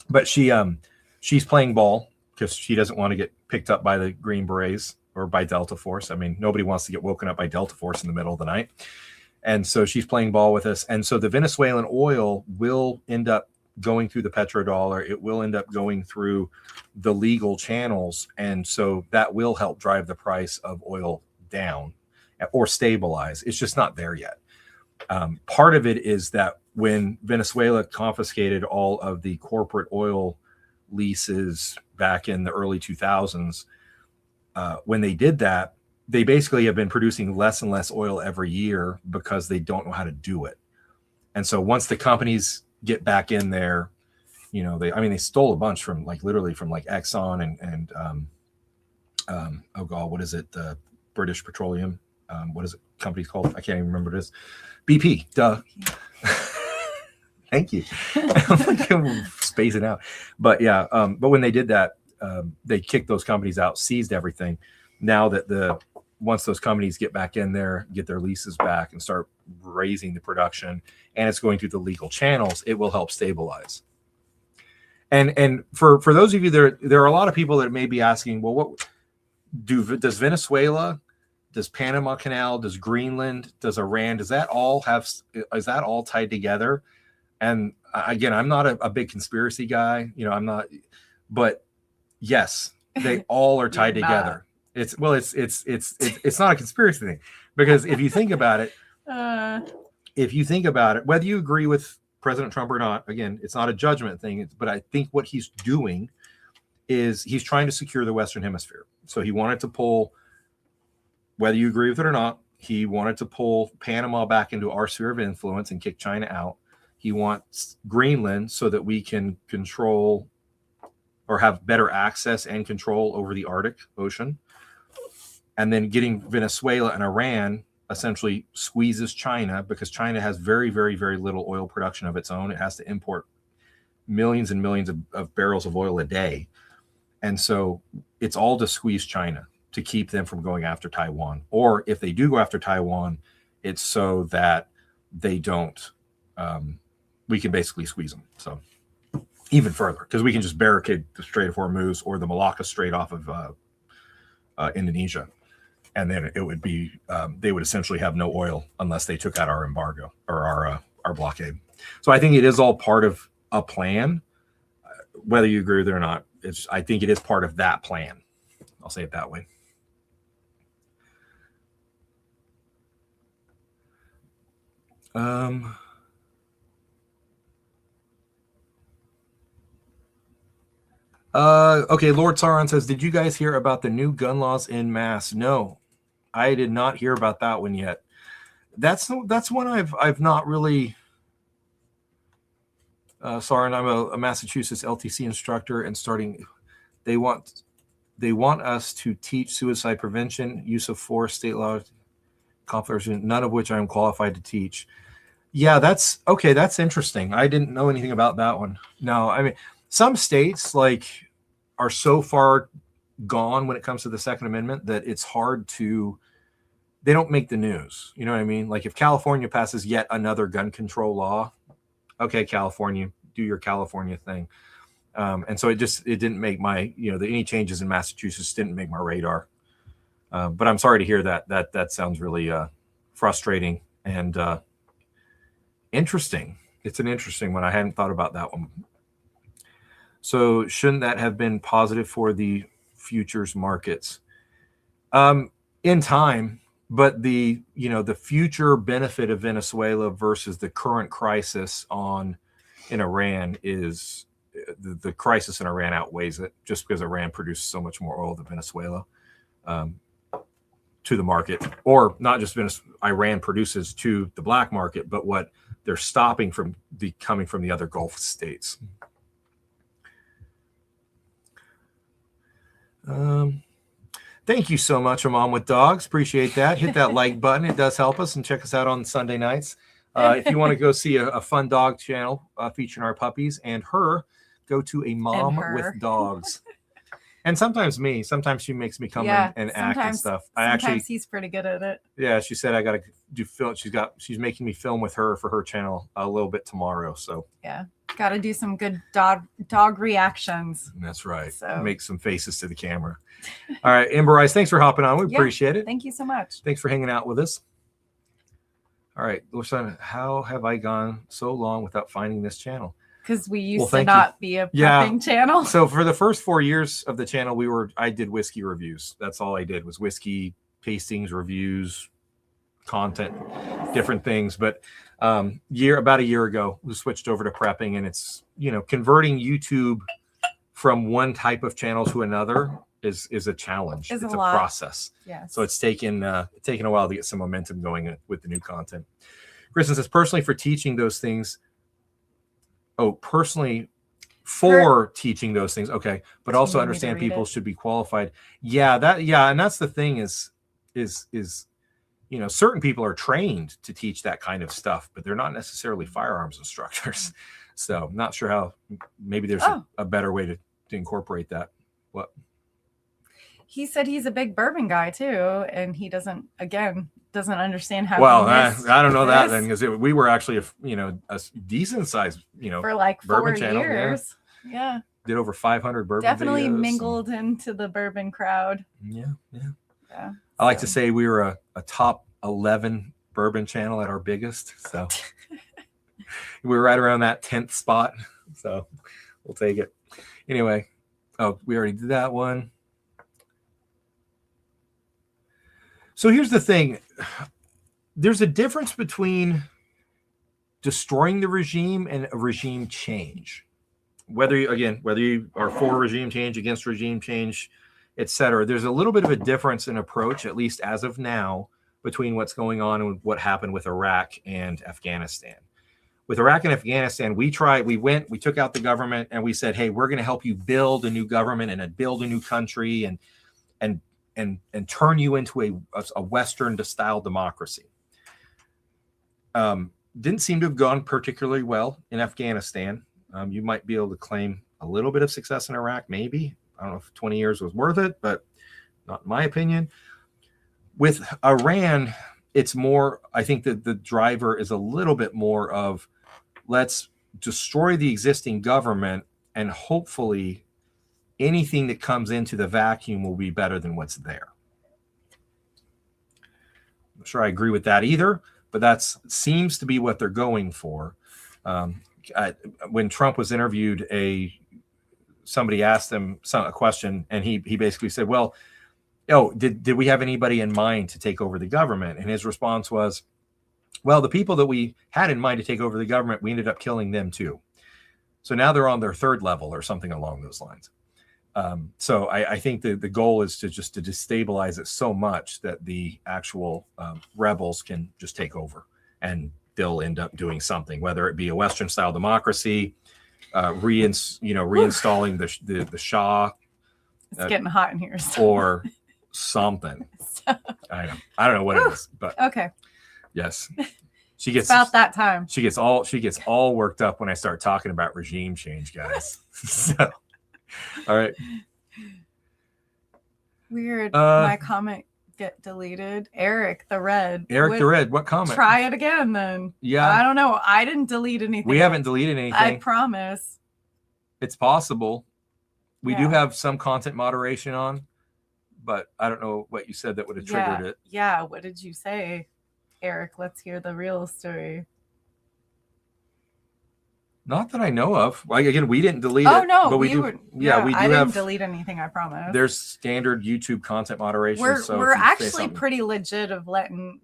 [SPEAKER 1] But she's playing ball because she doesn't want to get picked up by the Green Berets or by Delta Force. I mean, nobody wants to get woken up by Delta Force in the middle of the night. And so she's playing ball with us. And so the Venezuelan oil will end up going through the petrodollar. It will end up going through the legal channels. And so that will help drive the price of oil down or stabilize. It's just not there yet. Part of it is that when Venezuela confiscated all of the corporate oil leases back in the early 2000s, when they did that, they basically have been producing less and less oil every year because they don't know how to do it. And so once the companies get back in there, they stole a bunch from literally from Exxon and what is it? The British Petroleum. What is it? Company's called? I can't even remember what it is. BP. Duh. Thank you. I'm spacing out. But yeah, but when they did that, they kicked those companies out, seized everything. Now that once those companies get back in there, get their leases back and start raising the production, and it's going through the legal channels, it will help stabilize. And for those of you there are a lot of people that may be asking, well, what does Venezuela, does Panama Canal, does Greenland, does Iran, is that all tied together? And again, I'm not a big conspiracy guy, I'm not, but yes, they all are tied together. It's not a conspiracy thing, because if you think about it, whether you agree with President Trump or not, again, it's not a judgment thing. But I think what he's doing is he's trying to secure the Western Hemisphere. So he wanted to pull, whether you agree with it or not, He wanted to pull Panama back into our sphere of influence and kick China out. He wants Greenland so that we can control or have better access and control over the Arctic Ocean. And then getting Venezuela and Iran essentially squeezes China, because China has very, very, very little oil production of its own. It has to import millions and millions of barrels of oil a day. And so it's all to squeeze China, to keep them from going after Taiwan. Or if they do go after Taiwan, it's so that they don't, we can basically squeeze them. So even further, because we can just barricade the Strait of Hormuz or the Malacca Strait off of Indonesia. And then it would be, they would essentially have no oil unless they took out our embargo or our blockade. So I think it is all part of a plan, whether you agree with it or not. I think it is part of that plan. I'll say it that way. Okay, Lord Sauron says, did you guys hear about the new gun laws in Mass? No, I did not hear about that one yet. That's one I've not really. Sauron, I'm a Massachusetts LTC instructor, and they want us to teach suicide prevention, use of force, state law, conflict, none of which I'm qualified to teach. Yeah, that's okay. That's interesting. I didn't know anything about that one. No, I mean, some states are so far gone when it comes to the Second Amendment that it's hard to, they don't make the news. You know what I mean? Like if California passes yet another gun control law, okay, California, do your California thing. And so it didn't make my, any changes in Massachusetts didn't make my radar. But I'm sorry to hear that. That sounds really frustrating and interesting. It's an interesting one. I hadn't thought about that one. So shouldn't that have been positive for the futures markets? In time, but the future benefit of Venezuela versus the current crisis in Iran is the crisis in Iran outweighs it, just because Iran produces so much more oil than Venezuela to the market, or not just Iran produces to the black market, but what they're stopping from coming from the other Gulf states. Thank you so much, Mom with Dogs. Appreciate that. Hit that like button. It does help us, and check us out on Sunday nights. If you want to go see a fun dog channel featuring our puppies and her, go to a Mom with Dogs. And sometimes me. Sometimes she makes me come in and act and stuff.
[SPEAKER 2] Sometimes he's pretty good at it.
[SPEAKER 1] Yeah, she said I got to do film. She's making me film with her for her channel a little bit tomorrow. So
[SPEAKER 2] yeah, got to do some good dog reactions.
[SPEAKER 1] That's right.
[SPEAKER 2] So
[SPEAKER 1] make some faces to the camera. All right, Amber Rice, thanks for hopping on. We appreciate it.
[SPEAKER 2] Thank you so much.
[SPEAKER 1] Thanks for hanging out with us. All right, Lorsan, how have I gone so long without finding this channel?
[SPEAKER 2] Because we used to not be a prepping channel.
[SPEAKER 1] So for the first 4 years of the channel, I did whiskey reviews. That's all I did was whiskey tastings, reviews, content, different things. But about a year ago, we switched over to prepping, and it's converting YouTube from one type of channel to another is a challenge. It's a process.
[SPEAKER 2] Yeah.
[SPEAKER 1] So it's taken a while to get some momentum going with the new content. Kristen says, personally for teaching those things. Oh, personally for teaching those things. Okay. But also understand people should be qualified. Yeah. And that's the thing is, certain people are trained to teach that kind of stuff, but they're not necessarily firearms instructors. So I'm not sure how, maybe there's a better way to incorporate that. What?
[SPEAKER 2] He said he's a big bourbon guy too. And he doesn't understand how.
[SPEAKER 1] Well, I don't know that then, because we were actually a decent size,
[SPEAKER 2] for like 4
[SPEAKER 1] channel,
[SPEAKER 2] years. Yeah.
[SPEAKER 1] Did over 500 bourbon.
[SPEAKER 2] Definitely mingled into the bourbon crowd.
[SPEAKER 1] Yeah. I like to say we were a top 11 bourbon channel at our biggest. So we were right around that 10th spot. So we'll take it. Anyway, we already did that one. So here's the thing. There's a difference between destroying the regime and a regime change. Whether you are for regime change, against regime change, etc. There's a little bit of a difference in approach, at least as of now, between what's going on and what happened with Iraq and Afghanistan. With Iraq and Afghanistan, we took out the government and we said, hey, we're going to help you build a new government and build a new country and turn you into a Western style democracy. Didn't seem to have gone particularly well in Afghanistan. You might be able to claim a little bit of success in Iraq, maybe. I don't know if 20 years was worth it, but not in my opinion. With Iran, it's more, I think that the driver is a little bit more of, let's destroy the existing government and hopefully anything that comes into the vacuum will be better than what's there. I'm not sure I agree with that either, but that seems to be what they're going for. When Trump was interviewed, somebody asked him a question, and he basically said, well, did we have anybody in mind to take over the government? And his response was, well, the people that we had in mind to take over the government, we ended up killing them too. So now they're on their third level or something along those lines. So I think the goal is to destabilize it so much that the actual rebels can just take over, and they'll end up doing something, whether it be a Western style democracy, reinstalling the Shah.
[SPEAKER 2] It's getting hot in here. So.
[SPEAKER 1] Or something. I don't know what it is, but
[SPEAKER 2] okay.
[SPEAKER 1] Yes. She gets
[SPEAKER 2] about that time.
[SPEAKER 1] She gets all worked up when I start talking about regime change, guys. So, all right.
[SPEAKER 2] Weird. My comment get deleted. Eric the Red.
[SPEAKER 1] What comment?
[SPEAKER 2] Try it again then.
[SPEAKER 1] Yeah.
[SPEAKER 2] I don't know. I didn't delete anything.
[SPEAKER 1] We haven't deleted anything.
[SPEAKER 2] I promise.
[SPEAKER 1] It's possible. We do have some content moderation on, but I don't know what you said that would have triggered it.
[SPEAKER 2] Yeah. What did you say? Eric, let's hear the real story.
[SPEAKER 1] Not that I know of. Like, again, we didn't delete it.
[SPEAKER 2] Oh no,
[SPEAKER 1] but we didn't
[SPEAKER 2] delete anything. I promise.
[SPEAKER 1] There's standard YouTube content moderation.
[SPEAKER 2] We're actually pretty legit of letting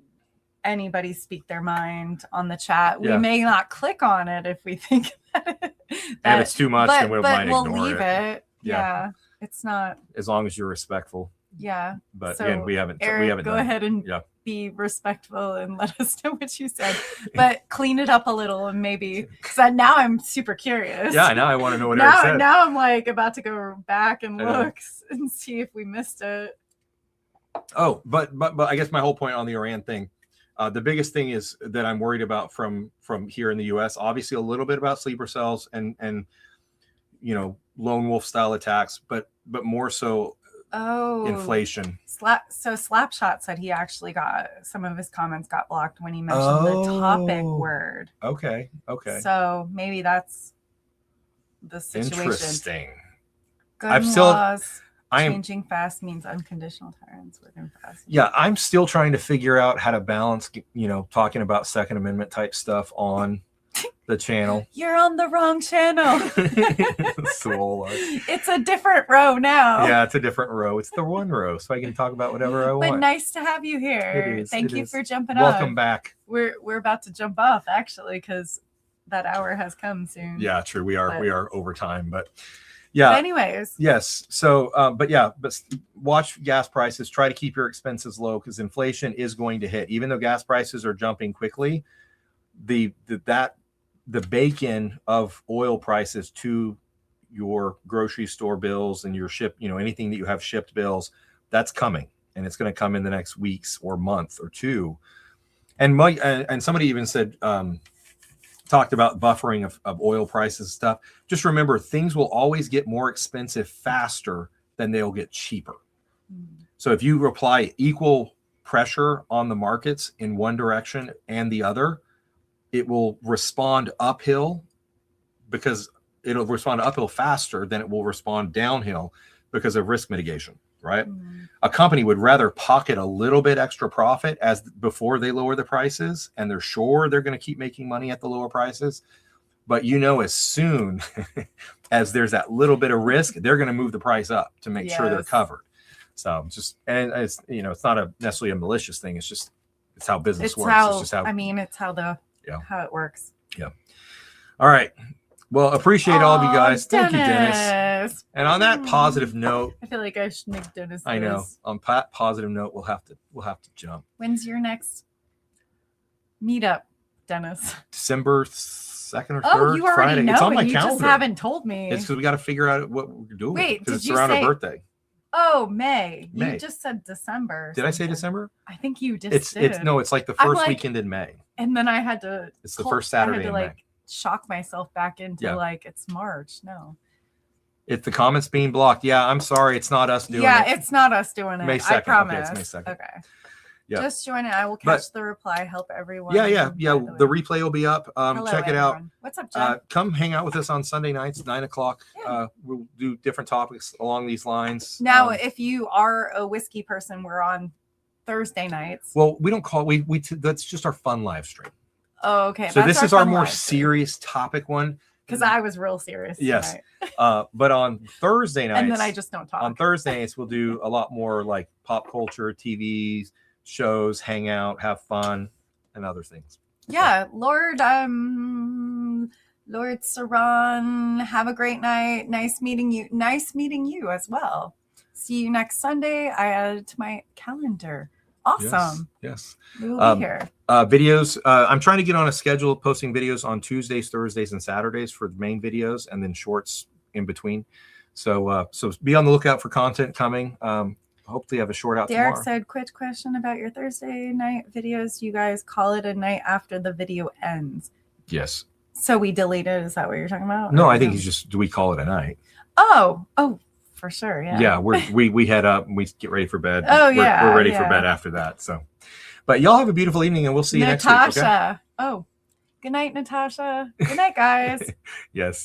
[SPEAKER 2] anybody speak their mind on the chat. We may not click on it if we think that
[SPEAKER 1] if it's too much, then we'll
[SPEAKER 2] leave it. Yeah, it's not.
[SPEAKER 1] As long as you're respectful.
[SPEAKER 2] Yeah.
[SPEAKER 1] But again, we haven't.
[SPEAKER 2] Eric, go ahead and be respectful and let us know what you said, but clean it up a little and maybe, because now I'm super curious.
[SPEAKER 1] Yeah, now I want to know what Eric said.
[SPEAKER 2] Now I'm like about to go back and look and see if we missed it.
[SPEAKER 1] Oh, but I guess my whole point on the Iran thing, the biggest thing is that I'm worried about from here in the U.S. Obviously, a little bit about sleeper cells and lone wolf style attacks, but more so.
[SPEAKER 2] Oh,
[SPEAKER 1] inflation.
[SPEAKER 2] Slapshot said he actually got some of his comments got blocked when he mentioned the topic word.
[SPEAKER 1] Okay.
[SPEAKER 2] So maybe that's the situation.
[SPEAKER 1] Interesting.
[SPEAKER 2] Gun laws changing fast means unconditional tolerance within fast.
[SPEAKER 1] Yeah, I'm still trying to figure out how to balance, talking about Second Amendment type stuff on the channel.
[SPEAKER 2] You're on the wrong channel. It's a different row now.
[SPEAKER 1] Yeah, it's a different row. It's the one row, so I can talk about whatever I want.
[SPEAKER 2] But nice to have you here. Thank you for jumping on.
[SPEAKER 1] Welcome back.
[SPEAKER 2] We're about to jump off actually because that hour has come soon.
[SPEAKER 1] Yeah, true. We are over time, but yeah.
[SPEAKER 2] But anyways.
[SPEAKER 1] Yes. So, but watch gas prices. Try to keep your expenses low because inflation is going to hit. Even though gas prices are jumping quickly, the bake-in of oil prices to your grocery store bills and your anything that you have shipped bills, that's coming, and it's going to come in the next weeks or month or two. And somebody even said, talked about buffering of oil prices and stuff. Just remember, things will always get more expensive faster than they'll get cheaper. So if you apply equal pressure on the markets in one direction and the other, it will respond uphill because it'll respond uphill faster than it will respond downhill because of risk mitigation, right? A company would rather pocket a little bit extra profit before they lower the prices, and they're sure they're going to keep making money at the lower prices. But as soon as there's that little bit of risk, they're going to move the price up to make sure they're covered. So it's not necessarily a malicious thing. It's how business works. It's how it works.
[SPEAKER 2] Yeah.
[SPEAKER 1] All right. Well, appreciate all of you
[SPEAKER 2] Aw,
[SPEAKER 1] guys. Thank you, Dennis.
[SPEAKER 2] Dennis.
[SPEAKER 1] And on that positive note,
[SPEAKER 2] I feel like I should make Dennis.
[SPEAKER 1] I know.
[SPEAKER 2] this.
[SPEAKER 1] On positive note, we'll have to jump.
[SPEAKER 2] When's your next meetup, Dennis?
[SPEAKER 1] December 2nd or 3rd.
[SPEAKER 2] Oh, you already
[SPEAKER 1] Friday.
[SPEAKER 2] know.
[SPEAKER 1] It's on my
[SPEAKER 2] you
[SPEAKER 1] calendar.
[SPEAKER 2] just haven't told me.
[SPEAKER 1] It's because we got to figure out what we're doing.
[SPEAKER 2] Wait,
[SPEAKER 1] because it's
[SPEAKER 2] did you
[SPEAKER 1] around
[SPEAKER 2] say-
[SPEAKER 1] our birthday.
[SPEAKER 2] Oh, May.
[SPEAKER 1] May.
[SPEAKER 2] You just said December. or
[SPEAKER 1] Did I say
[SPEAKER 2] something.
[SPEAKER 1] December?
[SPEAKER 2] I think you just did.
[SPEAKER 1] It's like the
[SPEAKER 2] I'm
[SPEAKER 1] first
[SPEAKER 2] like-
[SPEAKER 1] weekend in May.
[SPEAKER 2] And then I had to.
[SPEAKER 1] It's the first Saturday
[SPEAKER 2] I had
[SPEAKER 1] in
[SPEAKER 2] to
[SPEAKER 1] May.
[SPEAKER 2] like shock myself back into
[SPEAKER 1] Yeah.
[SPEAKER 2] like it's March. No.
[SPEAKER 1] If the comments being blocked, yeah, I'm sorry, it's not us doing
[SPEAKER 2] Yeah,
[SPEAKER 1] it.
[SPEAKER 2] it's not us doing it.
[SPEAKER 1] May 2nd.
[SPEAKER 2] I
[SPEAKER 1] Okay,
[SPEAKER 2] promise.
[SPEAKER 1] it's May 2nd.
[SPEAKER 2] Okay.
[SPEAKER 1] Yeah.
[SPEAKER 2] Just join it. I will catch the reply. Help everyone.
[SPEAKER 1] Yeah.
[SPEAKER 2] by
[SPEAKER 1] The
[SPEAKER 2] way.
[SPEAKER 1] replay will be up.
[SPEAKER 2] Hello,
[SPEAKER 1] Check it out.
[SPEAKER 2] everyone. What's up, Jen?
[SPEAKER 1] Come hang out with us on Sunday nights, 9:00.
[SPEAKER 2] Yeah.
[SPEAKER 1] We'll do different topics along these lines.
[SPEAKER 2] Now, if you are a whiskey person, we're on Thursday nights.
[SPEAKER 1] Well, we don't call it, that's just our fun live stream.
[SPEAKER 2] Oh, okay.
[SPEAKER 1] So this is our more serious topic one.
[SPEAKER 2] Because I was real serious.
[SPEAKER 1] Yes.
[SPEAKER 2] tonight.
[SPEAKER 1] But on Thursday nights,
[SPEAKER 2] And then I just don't talk.
[SPEAKER 1] on Thursday nights, we'll do a lot more like pop culture, TV shows, hang out, have fun, and other things.
[SPEAKER 2] Yeah, Lord Saran, have a great night. Nice meeting you. Nice meeting you as well. See you next Sunday. I added to my calendar. Awesome.
[SPEAKER 1] Yes.
[SPEAKER 2] We will be here.
[SPEAKER 1] Videos. I'm trying to get on a schedule of posting videos on Tuesdays, Thursdays, and Saturdays for the main videos, and then shorts in between. So be on the lookout for content coming. Hopefully have a short out
[SPEAKER 2] Derek
[SPEAKER 1] tomorrow.
[SPEAKER 2] said, quick question about your Thursday night videos. You guys call it a night after the video ends.
[SPEAKER 1] Yes.
[SPEAKER 2] So we delete it. Is that what you're talking about?
[SPEAKER 1] No,
[SPEAKER 2] Or
[SPEAKER 1] I think
[SPEAKER 2] no?
[SPEAKER 1] he's just, do we call it a night?
[SPEAKER 2] Oh, for sure. Yeah.
[SPEAKER 1] Yeah, we head up and we get ready for bed.
[SPEAKER 2] Oh,
[SPEAKER 1] We're
[SPEAKER 2] yeah,
[SPEAKER 1] ready for
[SPEAKER 2] yeah.
[SPEAKER 1] bed after that. So, but y'all have a beautiful evening and we'll see you next week. Okay?
[SPEAKER 2] Natasha. Oh, good night, Natasha. Good night, guys.
[SPEAKER 1] Yes.